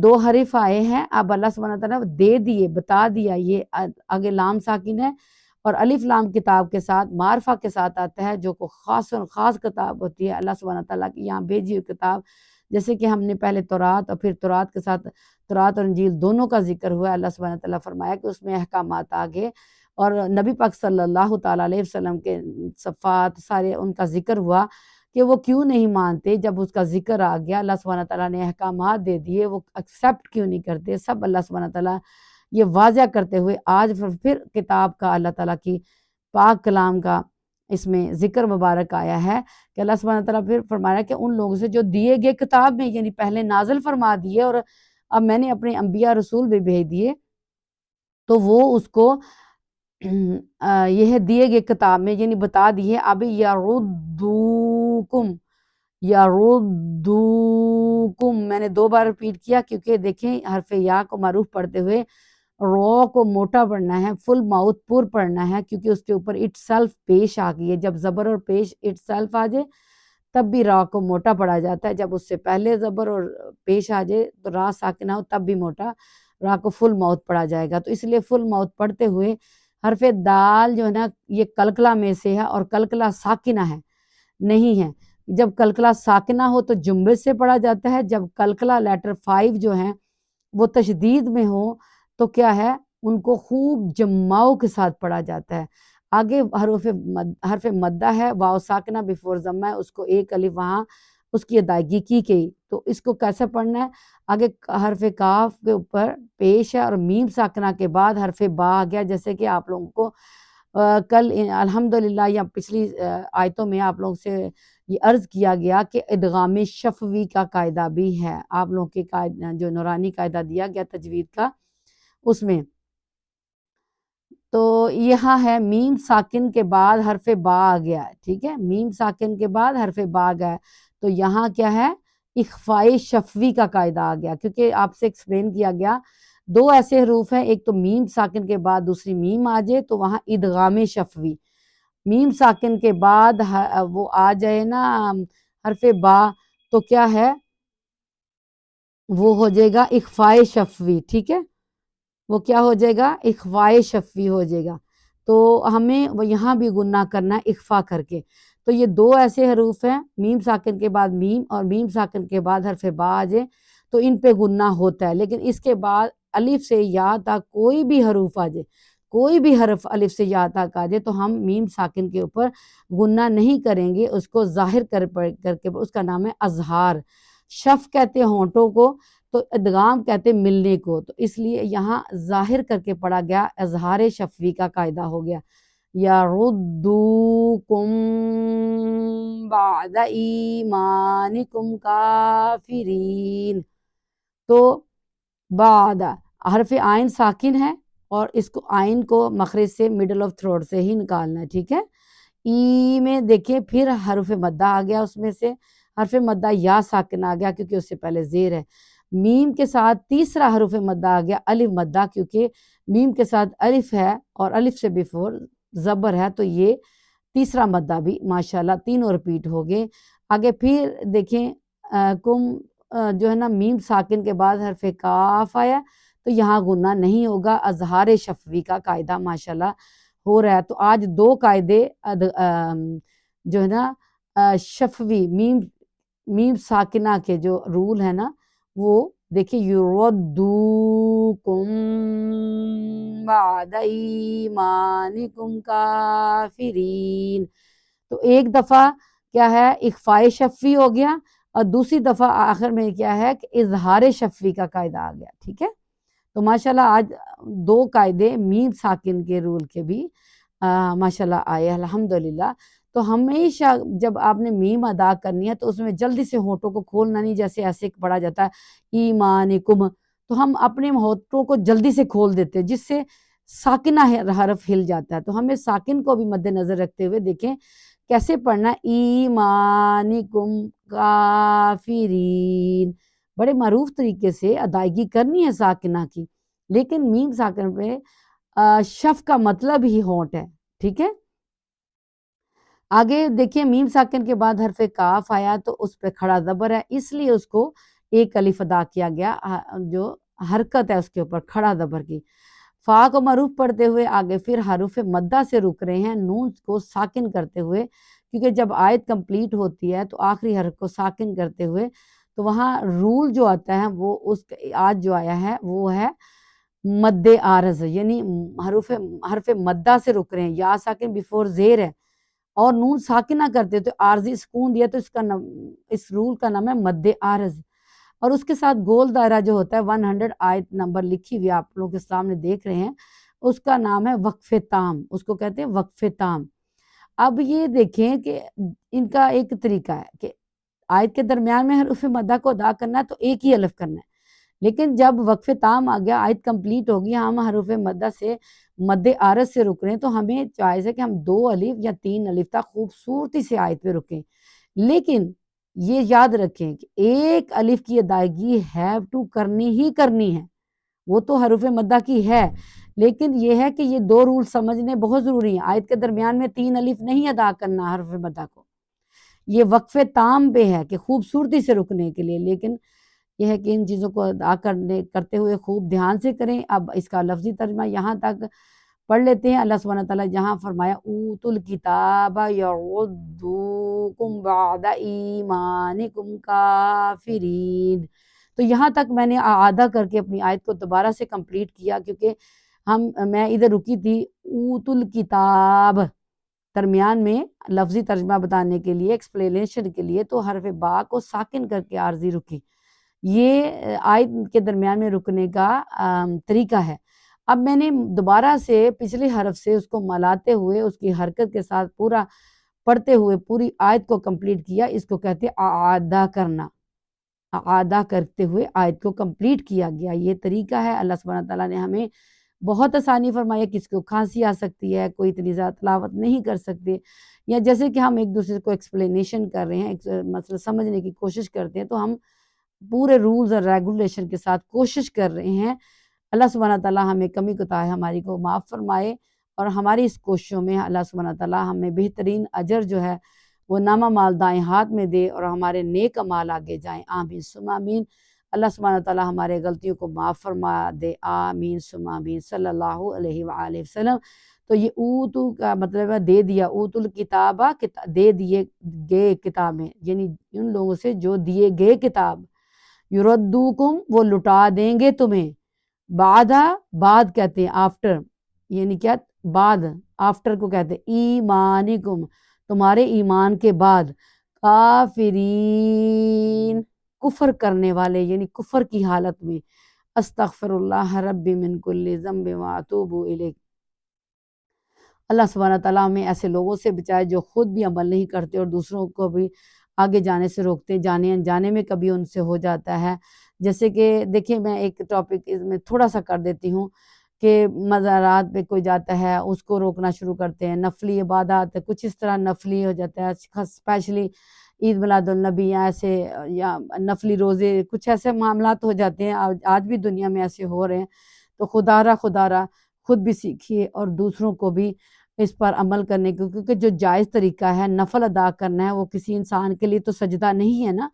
دو حرف آئے ہیں، اب اللہ سبحانہ تعالیٰ دے دیے، بتا دیا، یہ آگے لام ساکن ہے اور الف لام کتاب کے ساتھ معرفہ کے ساتھ آتا ہے، جو کو خاص اور خاص کتاب ہوتی ہے اللہ سبحانہ تعالیٰ کی یہاں بھیجی ہوئی کتاب، جیسے کہ ہم نے پہلے تورات اور پھر تورات کے ساتھ تورات اور انجیل دونوں کا ذکر ہوا ہے، اللہ سبحانہ تعالیٰ فرمایا کہ اس میں احکامات آگے، اور نبی پاک صلی اللہ تعالیٰ علیہ وسلم کے صفات سارے ان کا ذکر ہوا کہ وہ کیوں نہیں مانتے، جب اس کا ذکر آ گیا اللہ سبحانہ تعالیٰ نے احکامات دے دیے، وہ ایکسیپٹ کیوں نہیں کرتے، سب اللہ سبحانہ تعالیٰ یہ واضح کرتے ہوئے آج پھر کتاب کا اللہ تعالیٰ کی پاک کلام کا اس میں ذکر مبارک آیا ہے کہ اللہ سبحانہ تعالیٰ پھر فرمایا کہ ان لوگوں سے جو دیے گئے کتاب میں، یعنی پہلے نازل فرما دیے اور اب میں نے اپنے انبیاء رسول بھی بھیج دیے، تو وہ اس کو یہ دیے گئے کتاب میں یعنی بتا دیے، اب یردوکم، یردوکم میں نے 2 بار ریپیٹ کیا کیونکہ دیکھیں حرف یا کو معروف پڑھتے ہوئے رو کو موٹا پڑھنا ہے، فل ماؤتھ پر پڑھنا ہے، کیونکہ اس کے اوپر اٹ سیلف پیش آ گئی ہے، جب زبر اور پیش اٹ سیلف آ جائے تب بھی را کو موٹا پڑھا جاتا ہے، جب اس سے پہلے زبر اور پیش آ جائے تو را ساکنہ ہو تب بھی موٹا، را کو فل ماؤتھ پڑھا جائے گا، تو اس لیے فل ماؤتھ پڑھتے ہوئے حرف دال جو ہے نا یہ کلکلہ میں سے ہے اور کلکلہ ساکنہ ہے نہیں ہے، جب کلکلہ ساکنہ ہو تو جنبے سے پڑھا جاتا ہے، جب کلکلہ لیٹر 5 جو ہیں وہ تشدید میں ہو تو کیا ہے ان کو خوب جماؤ کے ساتھ پڑھا جاتا ہے، آگے حرف مدہ ہے، واو ساکنہ بیفور ضمہ ہے، اس کو ایک الف وہاں اس کی ادائیگی کی گئی، تو اس کو کیسے پڑھنا ہے، آگے حرف کاف کے اوپر پیش ہے اور میم ساکنہ کے بعد حرف با آ گیا، جیسے کہ آپ لوگوں کو کل الحمدللہ یا پچھلی آیتوں میں آپ لوگوں سے یہ عرض کیا گیا کہ ادغام شفوی کا قاعدہ بھی ہے، آپ لوگوں کے جو نورانی قاعدہ دیا گیا تجوید کا اس میں، تو یہاں ہے میم ساکن کے بعد حرف با آ گیا ہے، ٹھیک ہے، میم ساکن کے بعد حرف با آ گیا ہے، تو یہاں کیا ہے اخفاء شفوی کا قاعدہ آ گیا، کیونکہ آپ سے ایکسپلین کیا گیا 2 ایسے حروف ہیں، ایک تو میم ساکن کے بعد دوسری میم آ جائے تو وہاں ادغام شفوی، میم ساکن کے بعد وہ آ جائے نا حرف با تو کیا ہے وہ ہو جائے گا اخفاء شفوی، ٹھیک ہے، وہ کیا ہو جائے گا اخفاء شفوی ہو جائے گا، تو ہمیں وہ یہاں بھی گناہ کرنا ہے اخفا کر کے، تو یہ 2 ایسے حروف ہیں، میم ساکن کے بعد میم اور میم ساکن کے بعد حرف با آ جائے تو ان پہ گناہ ہوتا ہے، لیکن اس کے بعد الف سے یا تک کوئی بھی حروف آ جائے، کوئی بھی حرف الف سے یا تک آ جائے تو ہم میم ساکن کے اوپر گناہ نہیں کریں گے، اس کو ظاہر کر کے، اس کا نام ہے اظہار، شف کہتے ہیں ہونٹوں کو تو ادغام کہتے ہیں ملنے کو، تو اس لیے یہاں ظاہر کر کے پڑھا گیا، اظہار شفوی کا قاعدہ ہو گیا، یردوکم بعد ایمانکم کافرین، تو بعد حرف آئین ساکن ہے اور اس کو آئین کو مخرج سے مڈل آف تھروٹ سے ہی نکالنا ہے، ٹھیک ہے، ای میں دیکھیں پھر حرف مدہ آ گیا، اس میں سے حرف مدہ یا ساکن آ گیا کیونکہ اس سے پہلے زیر ہے، میم کے ساتھ تیسرا حرف مدہ آ گیا الف مدہ، کیونکہ میم کے ساتھ الف ہے اور الف سے بیفور زبر ہے تو یہ تیسرا مدہ بھی ماشاءاللہ تینوں رپیٹ ہو گئے، آگے پھر دیکھیں کم جو ہے نا میم ساکن کے بعد حرف کاف آیا تو یہاں گناہ نہیں ہوگا، اظہار شفوی کا قاعدہ ماشاءاللہ ہو رہا ہے، تو آج 2 قاعدے جو ہے نا شفوی میم ساکنہ کے جو رول ہے نا وہ دیکھیں یردوکم بعد ایمانکم کافرین، تو ایک دفعہ کیا ہے اخفاء شفوی ہو گیا اور دوسری دفعہ آخر میں کیا ہے کہ اظہار شفوی کا قاعدہ آ گیا، ٹھیک ہے، تو ماشاءاللہ آج 2 قاعدے میم ساکن کے رول کے بھی ماشاءاللہ آئے الحمدللہ، تو ہمیشہ جب آپ نے میم ادا کرنی ہے تو اس میں جلدی سے ہونٹوں کو کھولنا نہیں، جیسے ایسے پڑھا جاتا ہے ایمانکم، تو ہم اپنے ہونٹوں کو جلدی سے کھول دیتے ہیں جس سے ساکنہ حرف ہل جاتا ہے، تو ہمیں ساکن کو بھی مد نظر رکھتے ہوئے دیکھیں کیسے پڑھنا، ایمانکم کافرین، بڑے معروف طریقے سے ادائیگی کرنی ہے ساکنہ کی، لیکن میم ساکن پہ شف کا مطلب ہی ہونٹ ہے، ٹھیک ہے۔ آگے دیکھیں میم ساکن کے بعد حرف کاف آیا تو اس پہ کھڑا زبر ہے، اس لیے اس کو ایک الف ادا کیا گیا، جو حرکت ہے اس کے اوپر کھڑا زبر کی۔ فا کو معروف پڑھتے ہوئے آگے پھر حروف مدہ سے رک رہے ہیں، نون کو ساکن کرتے ہوئے، کیونکہ جب آیت کمپلیٹ ہوتی ہے تو آخری حرف کو ساکن کرتے ہوئے، تو وہاں رول جو آتا ہے وہ اس آج جو آیا ہے وہ ہے مد عارض، یعنی حرف مدہ سے رک رہے ہیں، یا ساکن بیفور زیر ہے اور نون ساکنہ کرتے تو عارضی سکون دیا، تو اس رول کا نام ہے مد عارض۔ اور اس کے ساتھ گول دائرہ جو ہوتا ہے 100 آیت نمبر لکھی ہوئی آپ لوگوں کے سامنے دیکھ رہے ہیں، اس کا نام ہے وقف تام، اس کو کہتے ہیں وقف تام۔ اب یہ دیکھیں کہ ان کا ایک طریقہ ہے کہ آیت کے درمیان میں حروف مدہ کو ادا کرنا ہے تو ایک ہی الف کرنا ہے، لیکن جب وقف تام آ گیا، آیت کمپلیٹ ہوگی، ہم حروف مدہ سے مد عارض سے رک رہے ہیں، تو ہمیں چاہیے ہے کہ ہم 2 الف یا 3 الف تک خوبصورتی سے آیت پہ رکیں، لیکن یہ یاد رکھیں کہ ایک الف کی ادائیگی ہیو ٹو کرنی ہی کرنی ہے، وہ تو حروف مدہ کی ہے، لیکن یہ ہے کہ یہ 2 رول سمجھنے بہت ضروری ہیں۔ آیت کے درمیان میں 3 الف نہیں ادا کرنا حرف مدہ کو، یہ وقف تام پہ ہے کہ خوبصورتی سے رکنے کے لیے، لیکن یہ ہے کہ ان چیزوں کو ادا کرتے ہوئے خوب دھیان سے کریں۔ اب اس کا لفظی ترجمہ یہاں تک پڑھ لیتے ہیں۔ اللہ سبحانہ تعالیٰ جہاں فرمایا اوت الکتاب یردوکم بعد ایمانکم کافرین، تو یہاں تک میں نے اعادہ کر کے اپنی آیت کو دوبارہ سے کمپلیٹ کیا، کیونکہ میں ادھر رکی تھی اوت الکتاب، درمیان میں لفظی ترجمہ بتانے کے لیے، ایکسپلینیشن کے لیے، تو حرف با کو ساکن کر کے عارضی رکی، یہ آیت کے درمیان میں رکنے کا طریقہ ہے۔ اب میں نے دوبارہ سے پچھلے حرف سے اس کو ملاتے ہوئے اس کی حرکت کے ساتھ پورا پڑھتے ہوئے پوری آیت کو کمپلیٹ کیا، اس کو کہتے ہیں اعادہ کرنا، اعادہ کرتے ہوئے آیت کو کمپلیٹ کیا گیا، یہ طریقہ ہے۔ اللہ سبحانہ تعالیٰ نے ہمیں بہت آسانی فرمائی ہے، کسی کو کھانسی آ سکتی ہے، کوئی اتنی زیادہ تلاوت نہیں کر سکتے، یا جیسے کہ ہم ایک دوسرے کو ایکسپلینیشن کر رہے ہیں، ایک مسئلہ سمجھنے کی کوشش کرتے ہیں، تو ہم پورے رولز اور ریگولیشن کے ساتھ کوشش کر رہے ہیں۔ اللہ سبحانہ تعالیٰ ہمیں کمی کوتاہی ہماری کو معاف فرمائے، اور ہماری اس کوششوں میں اللہ سبحانہ تعالیٰ ہمیں بہترین اجر جو ہے وہ نامہ مال دائیں ہاتھ میں دے، اور ہمارے نیک اعمال آگے جائیں، آمین ثم آمین۔ اللہ سبحانہ تعالیٰ ہمارے غلطیوں کو معاف فرما دے، آمین ثم آمین، صلی اللہ علیہ وآلہ وسلم۔ تو یہ اوتو کا مطلب ہے دے دیا، اوت الکتابہ دے دیے گئے کتابیں، یعنی ان لوگوں سے جو دیے گئے کتاب، یردوکم وہ لٹا دیں گے تمہیں، بعد کہتے ہیں آفٹر، یعنی کیا بعد، آفٹر کو کہتے ہیں ایمانکم تمہارے ایمان کے بعد، کافرین کفر کرنے والے، یعنی کفر کی حالت میں، استغفر اللہ ربی من کل ذنب واتوب الیہ۔ اللہ سبحانہ تعالیٰ ہمیں ایسے لوگوں سے بچائے جو خود بھی عمل نہیں کرتے اور دوسروں کو بھی آگے جانے سے روکتے، جانے انجانے میں کبھی ان سے ہو جاتا ہے۔ جیسے کہ دیکھیں میں ایک ٹاپک اس میں تھوڑا سا کر دیتی ہوں کہ مزارات پہ کوئی جاتا ہے اس کو روکنا شروع کرتے ہیں، نفلی عبادات کچھ اس طرح نفلی ہو جاتا ہے، اسپیشلی عید میلاد النبی یا ایسے یا نفلی روزے، کچھ ایسے معاملات ہو جاتے ہیں، آج بھی دنیا میں ایسے ہو رہے ہیں، تو خدا را خود بھی سیکھیے اور دوسروں کو بھی اس پر عمل کرنے کو، کیونکہ جو جائز طریقہ ہے نفل ادا کرنا ہے، وہ کسی انسان کے لیے تو سجدہ نہیں ہے نا،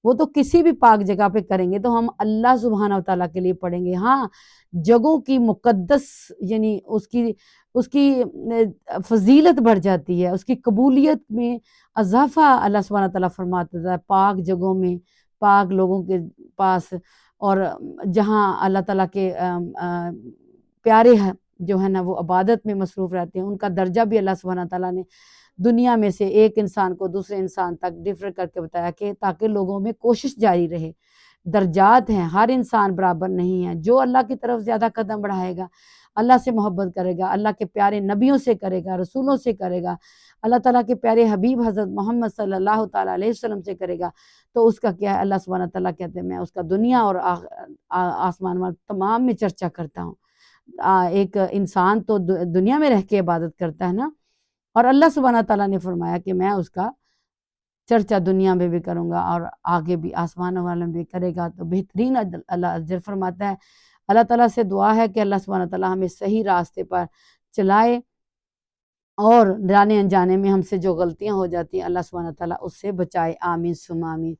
وہ تو کسی بھی پاک جگہ پہ کریں گے تو ہم اللہ سبحانہ وتعالیٰ کے لیے پڑھیں گے۔ ہاں جگہوں کی مقدس، یعنی اس کی فضیلت بڑھ جاتی ہے، اس کی قبولیت میں اضافہ اللہ سبحانہ تعالیٰ فرماتا ہے پاک جگہوں میں، پاک لوگوں کے پاس، اور جہاں اللہ تعالیٰ کے پیارے ہیں جو ہے نا وہ عبادت میں مصروف رہتے ہیں، ان کا درجہ بھی اللہ سبحانہ تعالیٰ نے دنیا میں سے ایک انسان کو دوسرے انسان تک ڈفر کر کے بتایا کہ تاکہ لوگوں میں کوشش جاری رہے، درجات ہیں، ہر انسان برابر نہیں ہے، جو اللہ کی طرف زیادہ قدم بڑھائے گا، اللہ سے محبت کرے گا، اللہ کے پیارے نبیوں سے کرے گا، رسولوں سے کرے گا، اللہ تعالیٰ کے پیارے حبیب حضرت محمد صلی اللہ تعالیٰ علیہ وسلم سے کرے گا، تو اس کا کیا ہے، اللہ سبحانہ تعالیٰ کہتے ہیں میں اس کا دنیا اور آسمان تمام میں چرچا کرتا ہوں۔ ایک انسان تو دنیا میں رہ کے عبادت کرتا ہے نا، اور اللہ سبحانہ تعالیٰ نے فرمایا کہ میں اس کا چرچا دنیا میں بھی کروں گا اور آگے بھی آسمان والوں میں بھی کرے گا، تو بہترین اللہ اجر فرماتا ہے۔ اللہ تعالیٰ سے دعا ہے کہ اللہ سبحانہ تعالیٰ ہمیں صحیح راستے پر چلائے، اور جانے انجانے میں ہم سے جو غلطیاں ہو جاتی ہیں اللہ سبحانہ تعالیٰ اس سے بچائے، آمین ثم آمین۔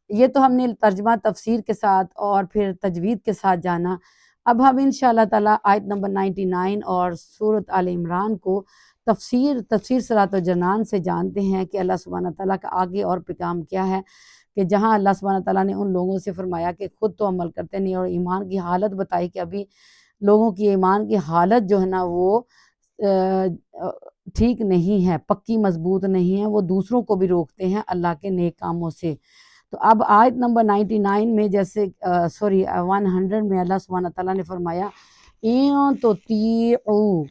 یہ تو ہم نے ترجمہ تفسیر کے ساتھ اور پھر تجوید کے ساتھ جانا۔ اب ہم انشاءاللہ تعالیٰ آیت نمبر 99 اور سورۃ آل عمران کو تفسیر صراط الجنان سے جانتے ہیں کہ اللہ سبحانہ تعالیٰ کا آگے اور پیغام کیا ہے، کہ جہاں اللہ سبحانہ تعالیٰ نے ان لوگوں سے فرمایا کہ خود تو عمل کرتے نہیں، اور ایمان کی حالت بتائی کہ ابھی لوگوں کی ایمان کی حالت جو ہے نا وہ ٹھیک نہیں ہے، پکی مضبوط نہیں ہے، وہ دوسروں کو بھی روکتے ہیں اللہ کے نیک کاموں سے۔ تو اب آیت نمبر 99 میں جیسے 100 میں اللہ سبحانہ تعالیٰ نے فرمایا این تطیعوا،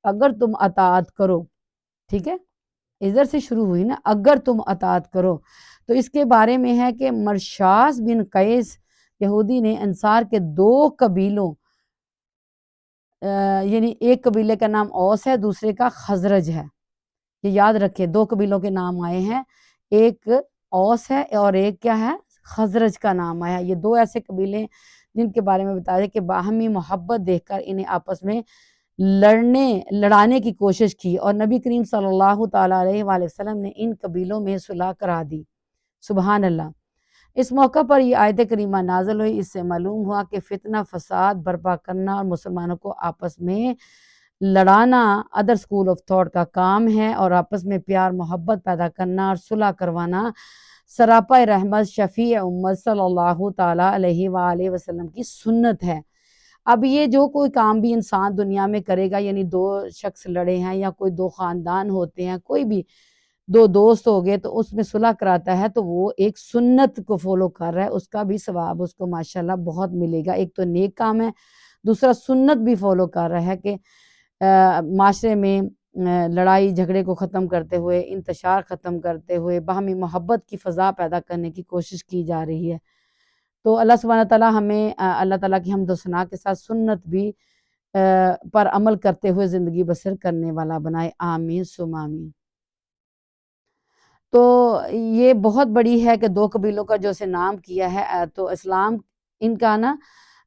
اگر تم اطاعت کرو، ٹھیک ہے، ادھر سے شروع ہوئی نا، اگر تم اطاعت کرو، تو اس کے بارے میں ہے کہ مرشاس بن قیس یہودی نے انصار کے 2 قبیلوں، یعنی ایک قبیلے کا نام اوس ہے، دوسرے کا خزرج ہے، یہ یاد رکھے 2 قبیلوں کے نام آئے ہیں، ایک اوس ہے اور ایک کیا ہے، خزرج کا نام آیا۔ یہ 2 ایسے قبیلے جن کے بارے میں بتایا کہ باہمی محبت دیکھ کر انہیں آپس میں لڑانے کی کوشش کی، اور نبی کریم صلی اللہ تعالیٰ علیہ وآلہ وسلم نے ان قبیلوں میں صلح کرا دی، سبحان اللہ۔ اس موقع پر یہ آیت کریمہ نازل ہوئی، اس سے معلوم ہوا کہ فتنہ فساد برپا کرنا اور مسلمانوں کو آپس میں لڑانا ادر اسکول آف تھاٹ کا کام ہے، اور آپس میں پیار محبت پیدا کرنا اور صلح کروانا سراپا رحمت شفیع امت صلی اللہ تعالیٰ علیہ وآلہ وسلم کی سنت ہے۔ اب یہ جو کوئی کام بھی انسان دنیا میں کرے گا، یعنی 2 شخص لڑے ہیں یا کوئی 2 خاندان ہوتے ہیں، کوئی بھی 2 دوست ہو گئے تو اس میں صلح کراتا ہے، تو وہ ایک سنت کو فالو کر رہا ہے، اس کا بھی ثواب اس کو ماشاءاللہ بہت ملے گا۔ ایک تو نیک کام ہے، دوسرا سنت بھی فالو کر رہا ہے کہ معاشرے میں لڑائی جھگڑے کو ختم کرتے ہوئے، انتشار ختم کرتے ہوئے باہمی محبت کی فضا پیدا کرنے کی کوشش کی جا رہی ہے۔ تو اللہ سبحانہ تعالیٰ ہمیں اللہ تعالیٰ کی حمد و ثنا کے ساتھ سنت بھی پر عمل کرتے ہوئے زندگی بسر کرنے والا بنائے، آمین ثم آمین۔ تو یہ بہت بڑی ہے کہ 2 قبیلوں کا جو اسے نام کیا ہے، تو اسلام ان کا نا،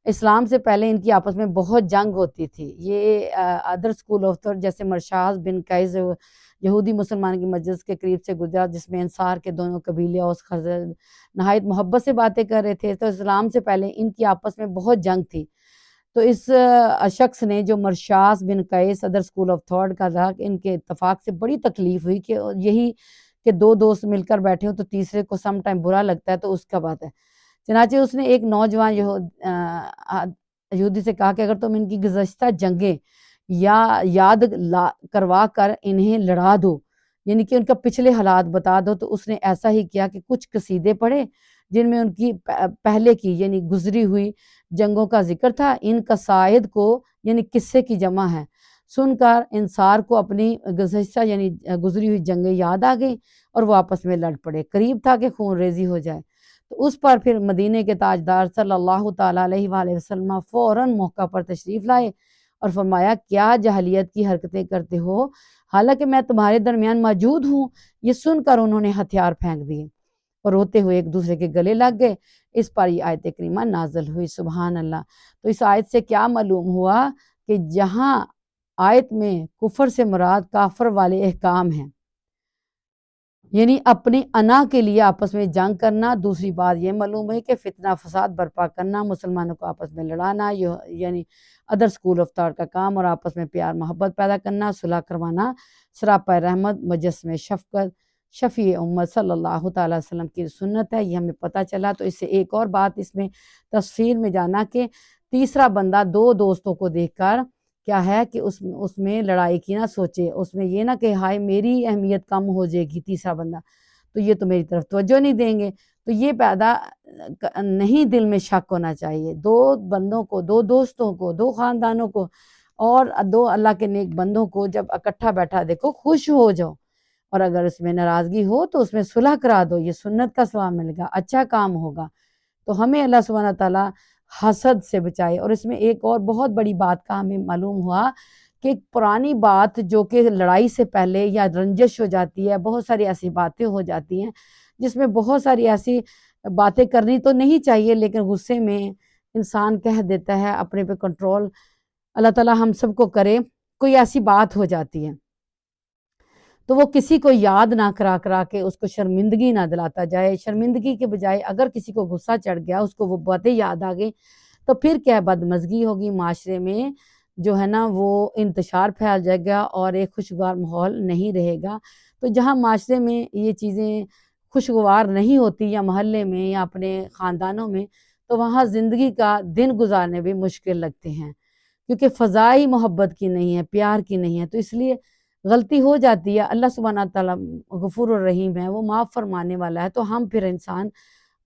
اسلام سے پہلے ان کی آپس میں بہت جنگ ہوتی تھی۔ یہ ادر اسکول آف تھاٹ جیسے مرشاس بن قیس یہودی مسلمان کی مجلس کے قریب سے گزرا، جس میں انصار کے دونوں قبیلے اور خزرج نہایت محبت سے باتیں کر رہے تھے، تو اسلام سے پہلے ان کی آپس میں بہت جنگ تھی۔ تو اس شخص نے جو مرشاس بن قیس ادر اسکول آف تھاٹ کا تھا، کہ ان کے اتفاق سے بڑی تکلیف ہوئی کہ یہی کہ 2 دوست مل کر بیٹھے ہوں تو تیسرے کو سم ٹائم برا لگتا ہے، تو اس کا بات ہے۔ چنانچہ اس نے ایک نوجوان یہودی سے کہا کہ اگر تم ان کی گزشتہ جنگیں یاد کروا کر انہیں لڑا دو، یعنی کہ ان کا پچھلے حالات بتا دو، تو اس نے ایسا ہی کیا کہ کچھ قصیدے پڑھے جن میں ان کی پہلے کی یعنی گزری ہوئی جنگوں کا ذکر تھا۔ ان قصائد کو یعنی قصے کی جمع ہے، سن کر انصار کو اپنی گزشتہ یعنی گزری ہوئی جنگیں یاد آ گئیں اور وہ آپس میں لڑ پڑے، قریب تھا کہ خون ریزی ہو جائے۔ تو اس پر پھر مدینے کے تاجدار صلی اللہ تعالیٰ علیہ وآلہ وسلم فوراً موقع پر تشریف لائے اور فرمایا کیا جاہلیت کی حرکتیں کرتے ہو، حالانکہ میں تمہارے درمیان موجود ہوں۔ یہ سن کر انہوں نے ہتھیار پھینک دیے اور روتے ہوئے ایک دوسرے کے گلے لگ گئے۔ اس پر یہ آیت کریمہ نازل ہوئی، سبحان اللہ۔ تو اس آیت سے کیا معلوم ہوا کہ جہاں آیت میں کفر سے مراد کافر والے احکام ہیں، یعنی اپنی انا کے لیے آپس میں جنگ کرنا، دوسری بات یہ معلوم ہے کہ فتنہ فساد برپا کرنا، مسلمانوں کو آپس میں لڑانا، یعنی ادر اسکول آف تھاٹ کا کام، اور آپس میں پیار محبت پیدا کرنا، صلح کروانا سراپا رحمت مجسم شفقت شفیع امت صلی اللہ تعالیٰ وسلم کی سنت ہے، یہ ہمیں پتہ چلا۔ تو اس سے ایک اور بات اس میں تفصیل میں جانا کہ تیسرا بندہ 2 دوستوں کو دیکھ کر کیا ہے کہ اس میں لڑائی کی نہ سوچے، اس میں یہ نہ کہ ہائے میری اہمیت کم ہو جائے گی، تیسرا بندہ تو یہ تو میری طرف توجہ نہیں دیں گے، تو یہ پیدا نہیں دل میں شک ہونا چاہیے۔ 2 بندوں کو، 2 دوستوں کو، 2 خاندانوں کو اور 2 اللہ کے نیک بندوں کو جب اکٹھا بیٹھا دیکھو خوش ہو جاؤ، اور اگر اس میں ناراضگی ہو تو اس میں صلح کرا دو، یہ سنت کا ثواب ملے گا، اچھا کام ہوگا۔ تو ہمیں اللہ سبحانہ تعالیٰ حسد سے بچائے۔ اور اس میں ایک اور بہت بڑی بات کا ہمیں معلوم ہوا کہ ایک پرانی بات جو کہ لڑائی سے پہلے یا رنجش ہو جاتی ہے، بہت ساری ایسی باتیں ہو جاتی ہیں جس میں بہت ساری ایسی باتیں کرنی تو نہیں چاہیے، لیکن غصے میں انسان کہہ دیتا ہے، اپنے پہ کنٹرول اللہ تعالیٰ ہم سب کو کرے۔ کوئی ایسی بات ہو جاتی ہے تو وہ کسی کو یاد نہ کرا کے اس کو شرمندگی نہ دلاتا جائے، شرمندگی کے بجائے اگر کسی کو غصہ چڑھ گیا، اس کو وہ باتیں یاد آ گئی تو پھر کیا بدمزگی ہوگی معاشرے میں، جو ہے نا وہ انتشار پھیل جائے گا اور ایک خوشگوار ماحول نہیں رہے گا۔ تو جہاں معاشرے میں یہ چیزیں خوشگوار نہیں ہوتی، یا محلے میں یا اپنے خاندانوں میں، تو وہاں زندگی کا دن گزارنے بھی مشکل لگتے ہیں، کیونکہ فضائی محبت کی نہیں ہے، پیار کی نہیں ہے۔ تو اس لیے غلطی ہو جاتی ہے، اللہ سبحانہ تعالیٰ غفور الرحیم ہے، وہ معاف فرمانے والا ہے، تو ہم پھر انسان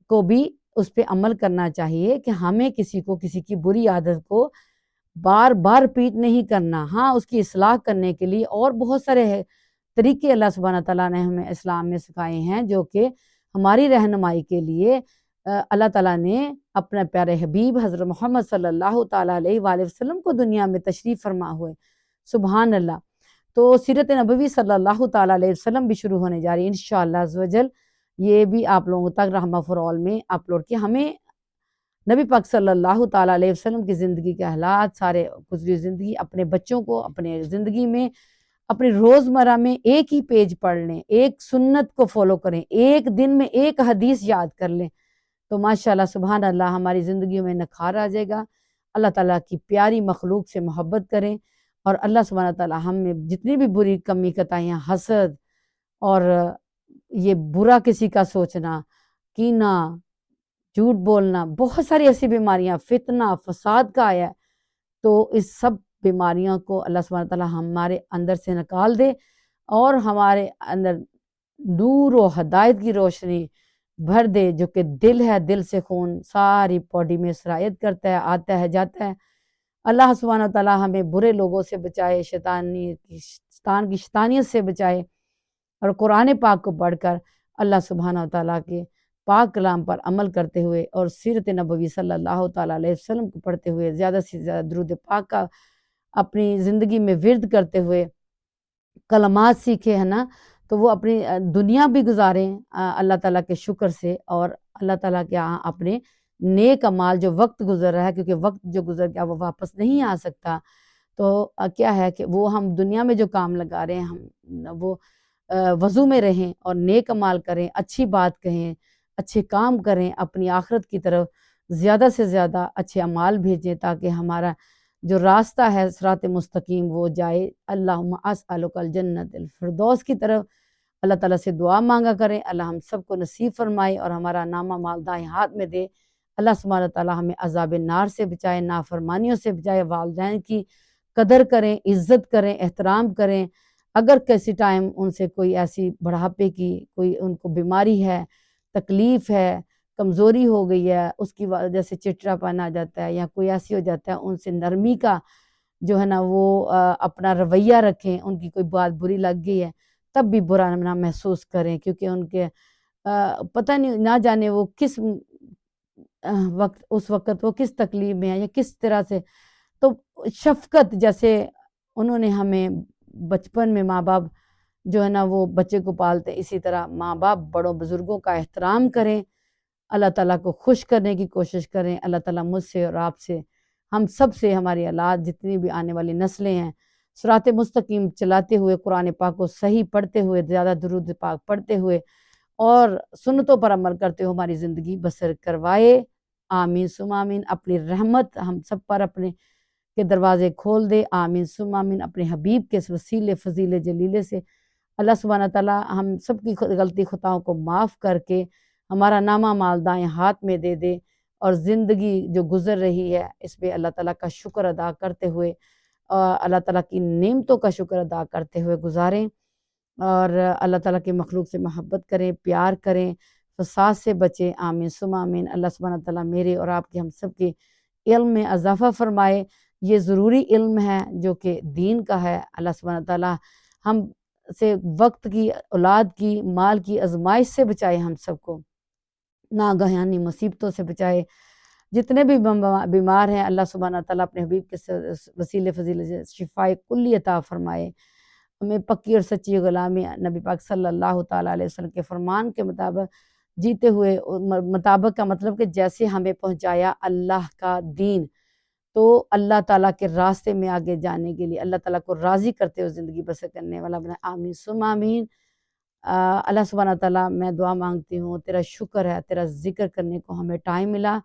کو بھی اس پہ عمل کرنا چاہیے کہ ہمیں کسی کی بری عادت کو بار بار ریپیٹ نہیں کرنا۔ ہاں، اس کی اصلاح کرنے کے لیے اور بہت سارے طریقے اللہ سبحانہ تعالیٰ نے ہمیں اسلام میں سکھائے ہیں، جو کہ ہماری رہنمائی کے لیے اللہ تعالیٰ نے اپنا پیارے حبیب حضرت محمد صلی اللہ تعالیٰ علیہ وآلہ وسلم کو دنیا میں تشریف فرما ہوئے۔ سبحان اللہ۔ تو سیرت نبوی صلی اللہ تعالیٰ علیہ وسلم بھی شروع ہونے جا رہی ہے انشاءاللہ عز و جل، یہ بھی آپ لوگوں تک رحمہ فار آل میں اپلوڈ کیا۔ ہمیں نبی پاک صلی اللہ تعالیٰ علیہ وسلم کی زندگی کے حالات، سارے گزری زندگی، اپنے بچوں کو اپنے زندگی میں، اپنے روزمرہ میں ایک ہی پیج پڑھ لیں، ایک سنت کو فالو کریں، ایک دن میں ایک حدیث یاد کر لیں، تو ماشاءاللہ سبحان اللہ ہماری زندگیوں میں نکھار آ جائے گا۔ اللہ تعالیٰ کی پیاری مخلوق سے محبت کریں، اور اللہ سبحانہ تعالیٰ ہم میں جتنی بھی بری کمی قطائیاں، حسد اور یہ برا کسی کا سوچنا، کینہ، جھوٹ بولنا، بہت ساری ایسی بیماریاں، فتنہ فساد کا آیا ہے، تو اس سب بیماریوں کو اللہ سبحانہ تعالیٰ ہمارے اندر سے نکال دے، اور ہمارے اندر نور و ہدایت کی روشنی بھر دے، جو کہ دل ہے، دل سے خون ساری باڈی میں سرایت کرتا ہے، آتا ہے جاتا ہے۔ اللہ سبحانہ تعالیٰ ہمیں برے لوگوں سے بچائے، شیطان کی شیطانیت سے بچائے، اور قرآن پاک کو پڑھ کر اللہ سبحانہ تعالیٰ کے پاک کلام پر عمل کرتے ہوئے، اور سیرت نبوی صلی اللہ تعالیٰ علیہ وسلم کو پڑھتے ہوئے، زیادہ سے زیادہ درود پاک کا اپنی زندگی میں ورد کرتے ہوئے کلمات سیکھے ہیں نا، تو وہ اپنی دنیا بھی گزاریں اللہ تعالیٰ کے شکر سے، اور اللہ تعالیٰ کے یہاں اپنے نیک اعمال، جو وقت گزر رہا ہے، کیونکہ وقت جو گزر گیا وہ واپس نہیں آ سکتا، تو کیا ہے کہ وہ ہم دنیا میں جو کام لگا رہے ہیں، ہم وہ وضو میں رہیں اور نیک اعمال کریں، اچھی بات کہیں، اچھے کام کریں، اپنی آخرت کی طرف زیادہ سے زیادہ اچھے اعمال بھیجیں، تاکہ ہمارا جو راستہ ہے صراط مستقیم وہ جائے۔ اللہم اسألک الجنت الفردوس کی طرف اللہ تعالیٰ سے دعا مانگا کریں، اللہ ہم سب کو نصیب فرمائے اور ہمارا نامہ مال دائیں ہاتھ میں دے۔ اللہ سبحانہ تعالیٰ ہمیں عذاب نار سے بچائے، نافرمانیوں سے بچائے، والدین کی قدر کریں، عزت کریں، احترام کریں۔ اگر کسی ٹائم ان سے کوئی ایسی بڑھاپے کی کوئی ان کو بیماری ہے، تکلیف ہے، کمزوری ہو گئی ہے، اس کی وجہ سے چڑچڑا پن آ جاتا ہے، یا کوئی ایسی ہو جاتا ہے، ان سے نرمی کا جو ہے نا وہ اپنا رویہ رکھیں، ان کی کوئی بات بری لگ گئی ہے تب بھی برا نہ محسوس کریں، کیونکہ ان کے پتہ نہیں نہ جانے وہ کس وقت، اس وقت وہ کس تکلیف میں ہے یا کس طرح سے، تو شفقت جیسے انہوں نے ہمیں بچپن میں ماں باپ جو ہے نا وہ بچے کو پالتے، اسی طرح ماں باپ بڑوں بزرگوں کا احترام کریں، اللہ تعالیٰ کو خوش کرنے کی کوشش کریں۔ اللہ تعالیٰ مجھ سے اور آپ سے، ہم سب سے، ہماری اولاد جتنی بھی آنے والی نسلیں ہیں، صراط مستقیم چلاتے ہوئے، قرآن پاک کو صحیح پڑھتے ہوئے، زیادہ درود پاک پڑھتے ہوئے اور سنتوں پر عمل کرتے ہوئے ہماری زندگی بسر کروائے۔ آمین ثم آمین۔ اپنی رحمت ہم سب پر اپنے کے دروازے کھول دے، آمین ثم آمین۔ اپنے حبیب کے وسیلے فضیل جلیلے سے اللہ سبحانہ تعالیٰ ہم سب کی غلطی خطاؤں کو معاف کر کے ہمارا نامہ مال دائیں ہاتھ میں دے دے، اور زندگی جو گزر رہی ہے اس پہ اللہ تعالیٰ کا شکر ادا کرتے ہوئے، اللہ تعالیٰ کی نعمتوں کا شکر ادا کرتے ہوئے گزاریں، اور اللہ تعالیٰ کی مخلوق سے محبت کریں، پیار کریں، فساد سے بچیں۔ آمین ثم آمین۔ اللہ سبحانہ تعالیٰ میرے اور آپ کے، ہم سب کے علم میں اضافہ فرمائے۔ یہ ضروری علم ہے جو کہ دین کا ہے۔ اللہ سبحانہ تعالیٰ ہم سے وقت کی، اولاد کی، مال کی آزمائش سے بچائے، ہم سب کو ناگہانی مصیبتوں سے بچائے، جتنے بھی بیمار ہیں اللہ سبحانہ تعالیٰ اپنے حبیب کے وسیلے فضیلے سے شفائے کلی عطا فرمائے، ہمیں پکی اور سچی غلامی نبی پاک صلی اللہ تعالیٰ علیہ وسلم کے فرمان کے مطابق جیتے ہوئے، مطابق کا مطلب کہ جیسے ہمیں پہنچایا اللہ کا دین، تو اللہ تعالیٰ کے راستے میں آگے جانے کے لیے، اللہ تعالیٰ کو راضی کرتے ہوئے زندگی بسر کرنے والا بنا، آمین ثم آمین۔ اللہ سبحانہ تعالیٰ میں دعا مانگتی ہوں، تیرا شکر ہے تیرا ذکر کرنے کو ہمیں ٹائم ملا،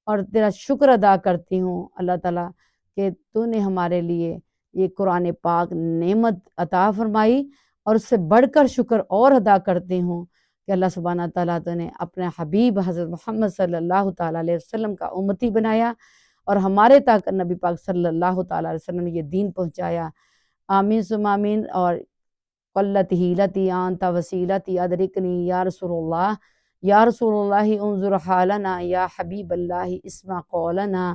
اور تیرا شکر ادا کرتی ہوں اللہ تعالیٰ کہ تو نے ہمارے لیے یہ قرآن پاک نعمت عطا فرمائی، اور اس سے بڑھ کر شکر اور ادا کرتی ہوں کہ اللہ سبحانہ تعالیٰ تو نے اپنے حبیب حضرت محمد صلی اللہ تعالیٰ علیہ وسلم کا امتی بنایا، اور ہمارے تک نبی پاک صلی اللہ تعالیٰ علیہ وسلم نے یہ دین پہنچایا، آمین ثم آمین۔ اور قلت حیلتی انت وسیلتی ادرکنی یا رسول اللہ، یا رسول اللہ انظر حالنا، یا حبیب اللہ اسمع قولنا،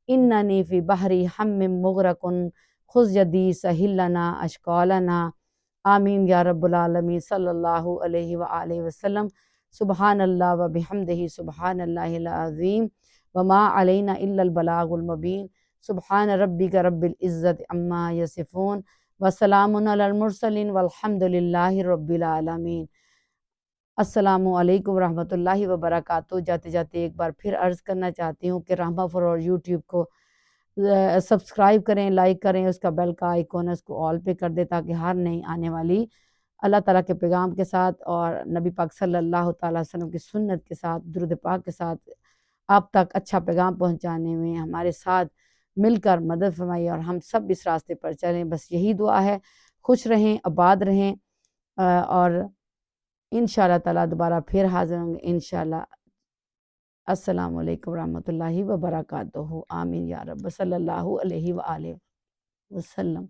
اننی فی بحری ہم مغرق خذ یدی سہل لنا اشکالنا، آمین یا رب العالمین صلی اللہ علیہ وآلہ وسلم۔ سبحان اللہ و بحمدہ، سبحان اللہ العظیم، وما علینا الا البلاغ المبین، سبحان ربک رب العزت عما یصفون، وسلام علی المرسلین والحمد للہ رب العالمین۔ السلام علیکم ورحمۃ اللہ وبرکاتہ۔ جاتے جاتے ایک بار پھر عرض کرنا چاہتی ہوں کہ رحمہ فروز یوٹیوب کو سبسکرائب کریں، لائک کریں، اس کا بیل کا آئیکن ہے اس کو آل پہ کر دیں، تاکہ ہر نئی آنے والی اللہ تعالیٰ کے پیغام کے ساتھ اور نبی پاک صلی اللہ تعالیٰ علیہ وسلم کی سنت کے ساتھ، درود پاک کے ساتھ آپ تک اچھا پیغام پہنچانے میں ہمارے ساتھ مل کر مدد فرمائیے، اور ہم سب اس راستے پر چلیں۔ بس یہی دعا ہے، خوش رہیں، آباد رہیں، اور انشاءاللہ تعالیٰ دوبارہ پھر حاضر ہوں گے انشاءاللہ۔ السلام علیکم ورحمۃ اللہ وبرکاتہ، آمین یا رب صلی اللہ علیہ وآلہ وسلم۔